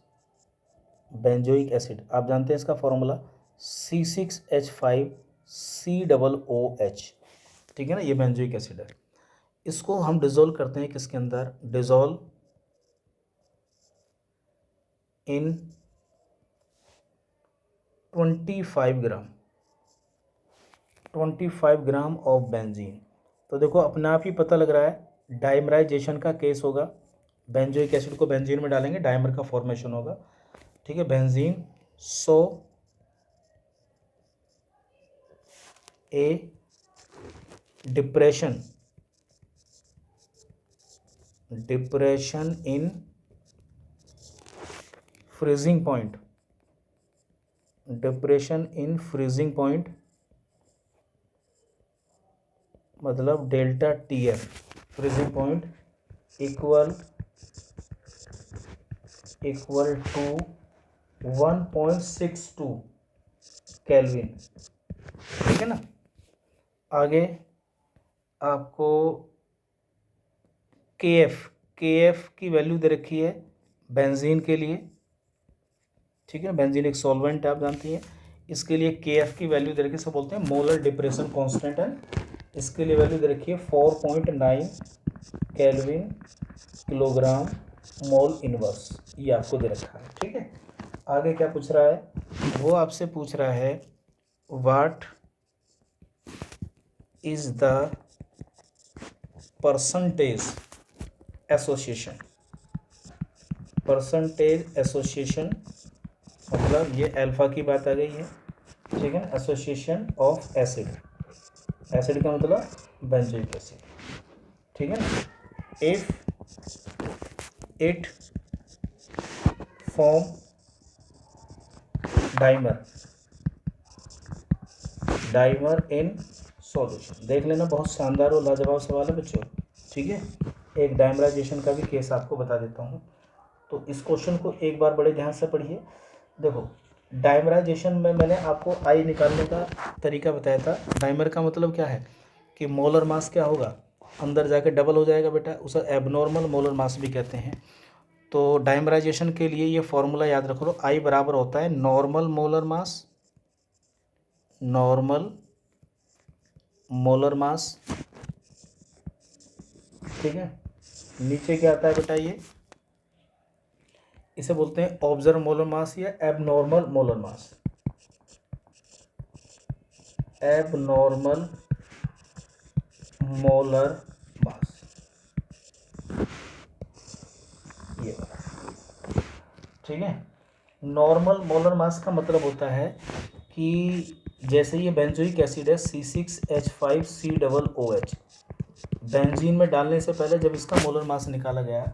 बेंजोइक एसिड आप जानते हैं इसका फॉर्मूला C6H5COOH, ठीक है ना। ये बेंजोइक एसिड है। इसको हम डिजोल्व करते हैं किसके अंदर, dissolve in 25 gram of benzene. तो देखो अपने आप ही पता लग रहा है डाइमराइजेशन का केस होगा। बेंजोइक एसिड को बेंजीन में डालेंगे, डाइमर का फॉर्मेशन होगा, ठीक है। Benzene, so a depression in freezing point, depression in freezing point मतलब delta TF, freezing point equal to 1.62 kelvin, ठीक है ना। आगे आपको KF की वैल्यू दे रखी है बेंजीन के लिए, ठीक है। बेंजीन एक सॉल्वेंट है, आप जानती हैं। इसके लिए KF की वैल्यू दे रखी है, इसको बोलते हैं मोलर डिप्रेशन कांस्टेंट है। इसके लिए वैल्यू दे रखी है 4.9 केल्विन किलोग्राम मोल इनवर्स, ये आपको दे रखा है, ठीक है। आगे क्या पूछ रहा है, वो आपसे पूछ रहा है what is the percentage association, मतलब ये अल्फा की बात आ गई है, ठीक है ना। एसोसिएशन ऑफ एसिड का मतलब बेंजोइक एसिड, ठीक है ना। If it form dimer in solution. देख लेना, बहुत शानदार और लाजवाब सवाल है बच्चों, ठीक है। एक डाइमराइजेशन का भी केस आपको बता देता हूँ। तो इस क्वेश्चन को एक बार बड़े ध्यान से पढ़िए। देखो डाइमराइजेशन में मैंने आपको I निकालने का तरीका बताया था। डाइमर का मतलब क्या है कि मोलर मास क्या होगा, अंदर जाके डबल हो जाएगा बेटा, उसे एबनॉर्मल मोलर मास भी कहते हैं। तो डाइमराइजेशन के लिए ये फॉर्मूला याद रख लो, I बराबर होता है normal molar mass molar mass, ठीक है। नीचे क्या आता है बेटा, ये इसे बोलते हैं ऑब्जर्व मोलर मास या abnormal molar mass. Abnormal molar mass, ये वाला, ठीक है। नॉर्मल मोलर मास का मतलब होता है कि जैसे ये बेंजोइक एसिड है C6H5COOH, बेंजीन में डालने से पहले जब इसका मोलर मास निकाला गया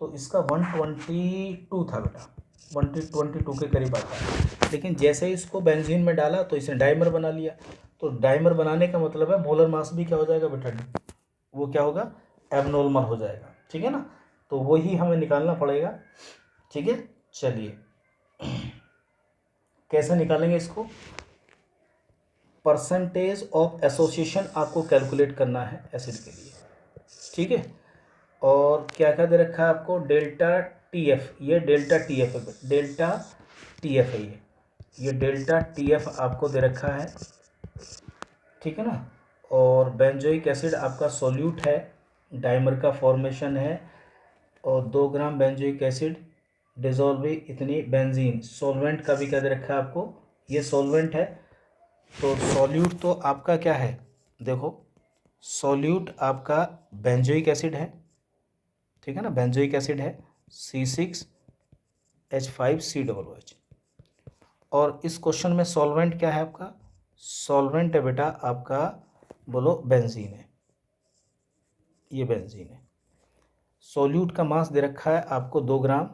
तो इसका 122 था बेटा, 122 के करीब आता है। लेकिन जैसे ही इसको बेंजीन में डाला तो इसने डाइमर बना लिया, तो डाइमर बनाने का मतलब है मोलर मास भी क्या हो जाएगा बेटा, वो क्या होगा, एबनॉर्मल हो जाएगा, ठीक है ना। तो वही हमें निकालना पड़ेगा, ठीक है। चलिए कैसे निकालेंगे इसको, परसेंटेज ऑफ एसोसिएशन आपको कैलकुलेट करना है एसिड के लिए, ठीक है। और क्या क्या दे रखा है आपको, डेल्टा टी एफ, ये डेल्टा टी एफ है, डेल्टा टी एफ है, ये डेल्टा टी एफ आपको दे रखा है, ठीक है ना। और बेंजोइक एसिड आपका सॉल्यूट है, डाइमर का फॉर्मेशन है, और 2 ग्राम बेंजोइक एसिड डिजोल्व इतनी बेंजीन, सॉल्वेंट का भी क्या दे रखा है आपको, ये सॉल्वेंट है। तो सॉल्यूट तो आपका क्या है, देखो सॉल्यूट आपका बेंजोइक एसिड है, ठीक है ना, बेंजोइक एसिड है C6H5COOH। और इस क्वेश्चन में सॉल्वेंट क्या है आपका, सॉल्वेंट है बेटा आपका, बोलो बेंजीन है, ये बेंजीन है। सॉल्यूट का मास दे रखा है आपको 2 ग्राम,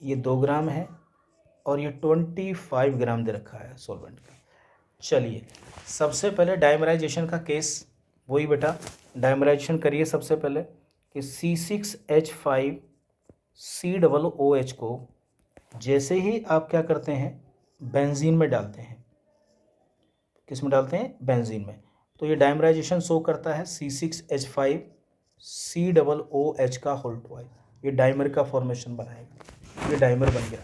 ये 2 ग्राम है, और ये 25 ग्राम दे रखा है सॉल्वेंट का। चलिए सबसे पहले डाइमराइजेशन का केस, वही बेटा डाइमराइजेशन करिए सबसे पहले कि C6H5COOH को जैसे ही आप क्या करते हैं, बेंजीन में डालते हैं, किस में डालते हैं, बेंजीन में, तो ये डाइमराइजेशन शो करता है C6H5COOH का होल ट्वाइस, ये डाइमर का फॉर्मेशन बनाएगा, ये डाइमर बन गया।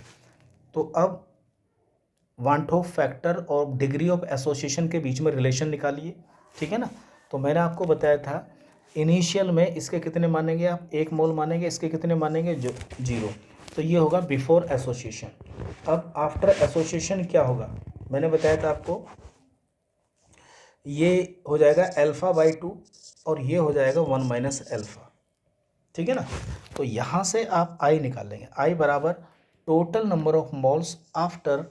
तो अब वांट ऑफ फैक्टर और डिग्री ऑफ एसोसिएशन के बीच में रिलेशन निकालिए, ठीक है ना। तो मैंने आपको बताया था इनिशियल में इसके कितने मानेंगे आप, 1 मोल मानेंगे, इसके कितने मानेंगे, जो 0, तो ये होगा बिफोर एसोसिएशन। अब आफ्टर एसोसिएशन क्या होगा, मैंने बताया था आपको, ये हो जाएगा α/2 और ये हो जाएगा 1 माइनस अल्फा, ठीक है ना। तो यहाँ से आप आई निकाल लेंगे, आई बराबर total number of moles after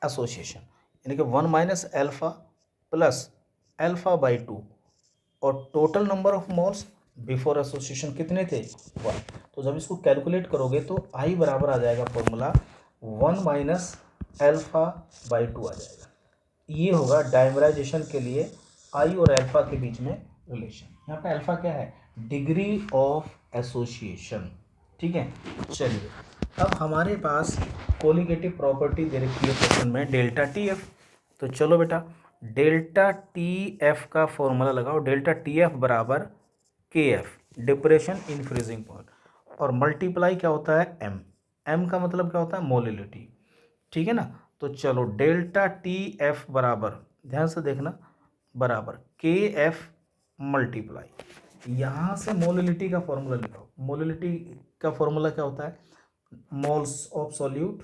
association, यानी कि 1 माइनस अल्फा प्लस α/2, और total number of moles before association कितने थे, 1। तो जब इसको कैलकुलेट करोगे तो आई बराबर आ जाएगा फॉर्मूला 1 माइनस α/2 आ जाएगा। ये होगा डाइमराइजेशन के लिए आई और अल्फा के बीच में रिलेशन। यहाँ पे अल्फा क्या है, डिग्री ऑफ एसोसिएशन, ठीक है। चलिए अब हमारे पास कोलिगेटिव प्रॉपर्टी दे रखी है क्वेश्चन में, डेल्टा टी एफ। तो चलो बेटा डेल्टा टी एफ का फॉर्मूला लगाओ, डेल्टा टी एफ बराबर के F, depression in freezing point, और मल्टीप्लाई क्या होता है, एम, एम का मतलब क्या होता है, मोलिलिटी, ठीक है ना। तो चलो डेल्टा टी एफ बराबर, ध्यान से देखना, बराबर के एफ मल्टीप्लाई, यहाँ से मोलिलिटी का फॉर्मूला लिखो, मोलिलिटी का फॉर्मूला क्या होता है, मोल्स ऑफ सॉल्यूट,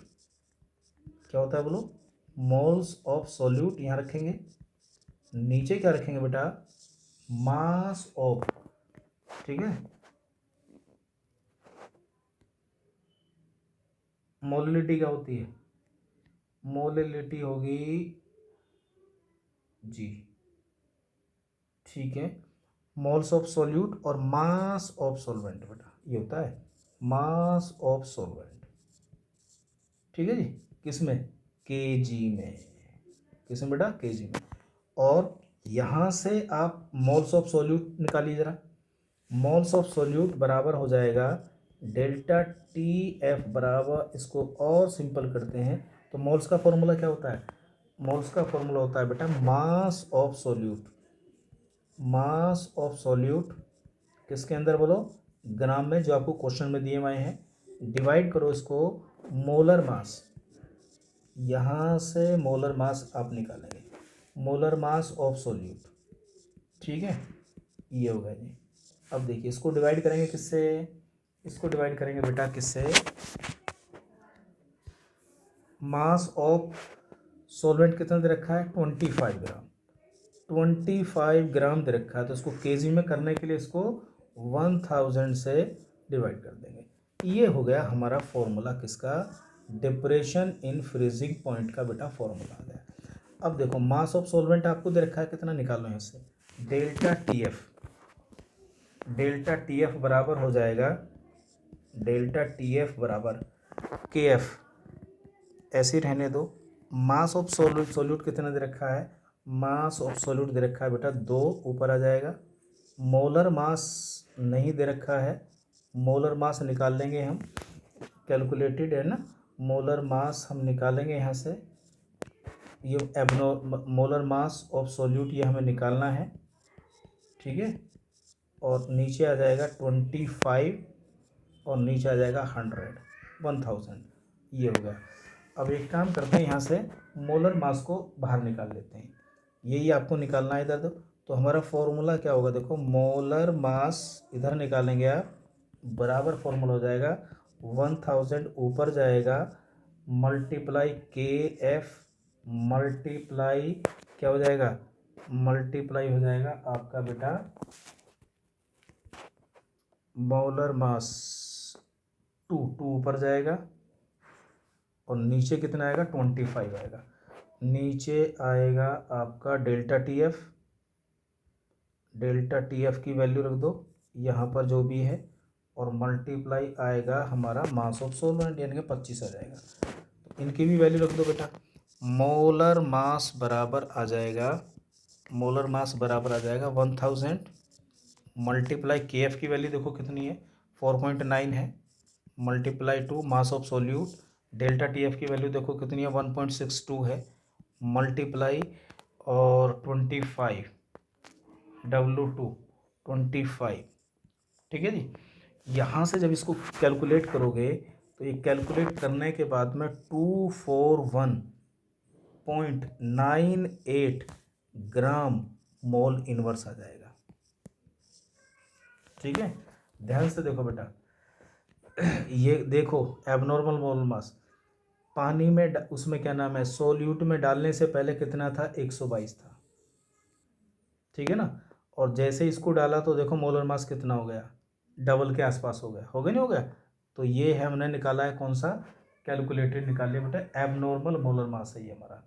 क्या होता है बोलो, मोल्स ऑफ सॉल्यूट, यहाँ रखेंगे, नीचे क्या रखेंगे बेटा, मास ऑफ, ठीक है, मोलिलिटी क्या होती है, मोलिलिटी होगी जी, ठीक है, मोल्स ऑफ सॉल्यूट और मास ऑफ सॉल्वेंट बेटा, ये होता है मास ऑफ सॉल्वेंट, ठीक है जी, किसमें, केजी में, किसमें बेटा, केजी में। और यहाँ से आप मोल्स ऑफ सॉल्यूट निकालिए जरा, मोल्स ऑफ सॉल्यूट बराबर हो जाएगा डेल्टा टी एफ बराबर, इसको और सिंपल करते हैं तो मोल्स का फॉर्मूला क्या होता है, मोल्स का फॉर्मूला होता है बेटा mass of solute, mass of solute किसके अंदर बोलो, ग्राम में, जो आपको क्वेश्चन में दिए हुए हैं, डिवाइड करो इसको मोलर मास, यहाँ से मोलर मास आप निकालेंगे, मोलर मास ऑफ सोल्यूट, ठीक है, ये होगा जी। अब देखिए इसको डिवाइड करेंगे किससे, इसको डिवाइड करेंगे बेटा किससे, मास ऑफ सॉल्वेंट कितना दे रखा है 25 ग्राम, 25 ग्राम दे रखा है, तो इसको केजी में करने के लिए इसको 1000 से डिवाइड कर देंगे। ये हो गया हमारा फॉर्मूला किसका, डिप्रेशन इन फ्रीजिंग पॉइंट का बेटा फॉर्मूला आ गया। अब देखो मास ऑफ सॉल्वेंट आपको दे रखा है कितना, निकालो यहाँ से, delta T F, delta T F बराबर हो जाएगा, डेल्टा टी एफ बराबर के एफ, ऐसे ही रहने दो। मास ऑफ सोल्यूट, सोल्यूट कितना दे रखा है, मास ऑफ सोल्यूट दे रखा है बेटा 2, ऊपर आ जाएगा। मोलर मास नहीं दे रखा है, मोलर मास निकाल लेंगे हम, कैलकुलेटेड है ना, मोलर मास हम निकालेंगे यहाँ से, ये मोलर मास ऑफ सोल्यूट ये हमें निकालना है, ठीक है। और नीचे आ जाएगा 25 और नीचे आ जाएगा 1000, ये हो गया। अब एक काम करते हैं, यहाँ से मोलर मास को बाहर निकाल लेते हैं, यही आपको निकालना है इधर। तो हमारा फॉर्मूला क्या होगा, देखो मोलर मास इधर निकालेंगे आप, बराबर फॉर्मूला हो जाएगा 1000 ऊपर जाएगा, मल्टीप्लाई के एफ, मल्टीप्लाई क्या हो जाएगा, मल्टीप्लाई हो जाएगा आपका बेटा मोलर मास 2 ऊपर जाएगा, और नीचे कितना आएगा 25 आएगा, नीचे आएगा आपका delta T F, delta T F की वैल्यू रख दो यहाँ पर जो भी है, और मल्टीप्लाई आएगा हमारा मास ऑफ सॉल्वेंट यानी कि 25 आ जाएगा, तो इनकी भी वैल्यू रख दो बेटा। मोलर मास बराबर आ जाएगा, मोलर मास बराबर आ जाएगा 1000 मल्टीप्लाई के एफ की वैल्यू देखो कितनी है 4.9 है, multiply to mass of solute, delta T F की वैल्यू देखो कितनी है 1.62 है, मल्टीप्लाई और 25 W2 25, ठीक है जी। यहाँ से जब इसको कैलकुलेट करोगे तो ये कैलकुलेट करने के बाद में 241.98 ग्राम मोल इनवर्स आ जाएगा, ठीक है। ध्यान से देखो बेटा, ये देखो एबनॉर्मल मोल मास पानी में उसमें क्या नाम है, सोल्यूट में डालने से पहले कितना था 122 था, ठीक है ना। और जैसे इसको डाला तो देखो मोलर मास कितना हो गया, डबल के आसपास हो गया, हो गया नहीं हो गया। तो ये है हमने निकाला है कौन सा, कैलकुलेटेड निकाल लिया बेटा, एबनॉर्मल मोलर मास है ये हमारा,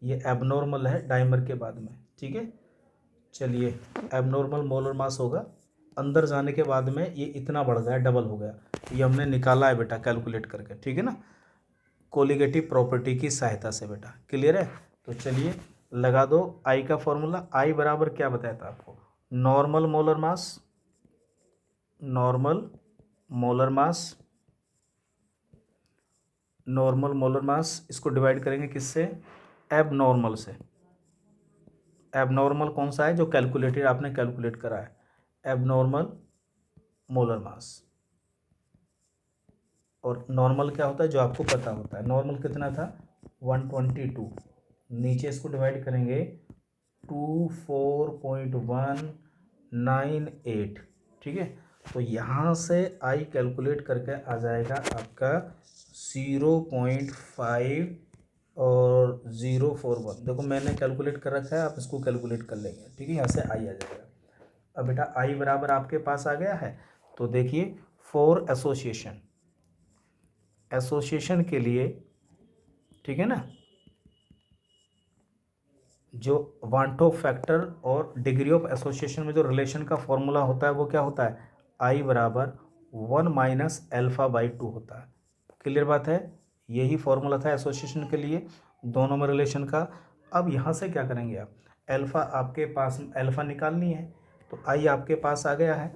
ये एबनॉर्मल है डाइमर के बाद में, ठीक है। चलिए एबनॉर्मल मोलर मास होगा, अंदर जाने के बाद में ये इतना बढ़ गया, डबल हो गया, ये हमने निकाला है बेटा कैलकुलेट करके, ठीक है ना, कोलिगेटिव प्रॉपर्टी की सहायता से बेटा, क्लियर है। तो चलिए लगा दो आई का फॉर्मूला, आई बराबर क्या बताया था आपको, normal molar mass, normal molar mass, normal molar mass, इसको डिवाइड करेंगे किससे, एबनॉर्मल से। एबनॉर्मल कौन सा है, जो कैलकुलेटेड आपने कैलकुलेट करा है, एबनॉर्मल मोलर मास। और नॉर्मल क्या होता है, जो आपको पता होता है, नॉर्मल कितना था 122, नीचे इसको डिवाइड करेंगे 24.198, ठीक है। तो यहाँ से आई कैलकुलेट करके आ जाएगा आपका 0.5 और 041, देखो मैंने कैलकुलेट कर रखा है, आप इसको कैलकुलेट कर लेंगे, ठीक है, यहाँ से आई आ जाएगा। अब बेटा आई बराबर आपके पास आ गया है, तो देखिए फॉर एसोसिएशन, एसोसिएशन के लिए, ठीक है ना, जो वांटो फैक्टर और डिग्री ऑफ एसोसिएशन में जो रिलेशन का फॉर्मूला होता है वो क्या होता है, आई बराबर 1 - होता है, क्लियर बात है। यही फॉर्मूला था एसोसिएशन के लिए दोनों में रिलेशन का। अब यहाँ से क्या करेंगे आप, अल्फ़ा आपके पास अल्फ़ा निकालनी है, तो आई आपके पास आ गया है,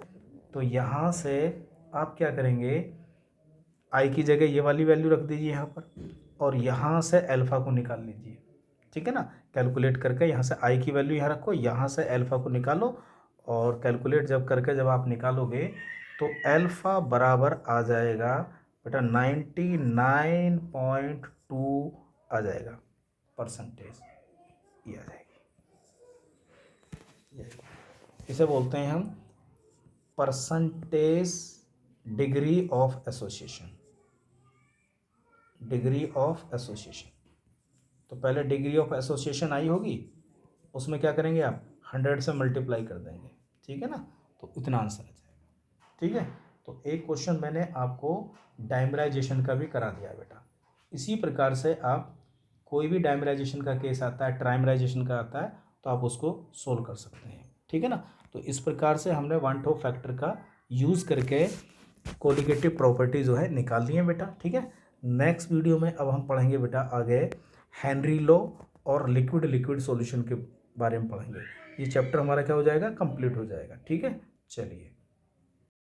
तो यहाँ से आप क्या करेंगे, आई की जगह ये वाली वैल्यू रख दीजिए यहाँ पर, और यहाँ से अल्फ़ा को निकाल लीजिए, ठीक है ना, कैलकुलेट करके यहाँ से आई की वैल्यू यहाँ रखो, यहाँ से अल्फ़ा को निकालो, और कैलकुलेट जब करके जब आप निकालोगे तो अल्फ़ा बराबर आ जाएगा बेटा 99.2 आ जाएगा परसेंटेज, ये आ जाएगी। इसे बोलते हैं हम percentage degree of association, degree of association. तो पहले डिग्री ऑफ एसोसिएशन आई होगी, उसमें क्या करेंगे आप 100 से मल्टीप्लाई कर देंगे, ठीक है ना, तो इतना आंसर आ जाएगा। ठीक है, तो एक क्वेश्चन मैंने आपको डाइमराइजेशन का भी करा दिया बेटा। इसी प्रकार से आप कोई भी डाइमराइजेशन का केस आता है, ट्राइमराइजेशन का आता है, तो आप उसको सोल्व कर सकते हैं। ठीक है ना, तो इस प्रकार से हमने वन टू फैक्टर का यूज़ करके कोलिगेटिव प्रॉपर्टी जो है निकाल ली है बेटा। ठीक है, नेक्स्ट वीडियो में अब हम पढ़ेंगे बेटा आगे हेनरी लॉ और लिक्विड लिक्विड सॉल्यूशन के बारे में पढ़ेंगे। ये चैप्टर हमारा क्या हो जाएगा, कंप्लीट हो जाएगा। ठीक है, चलिए।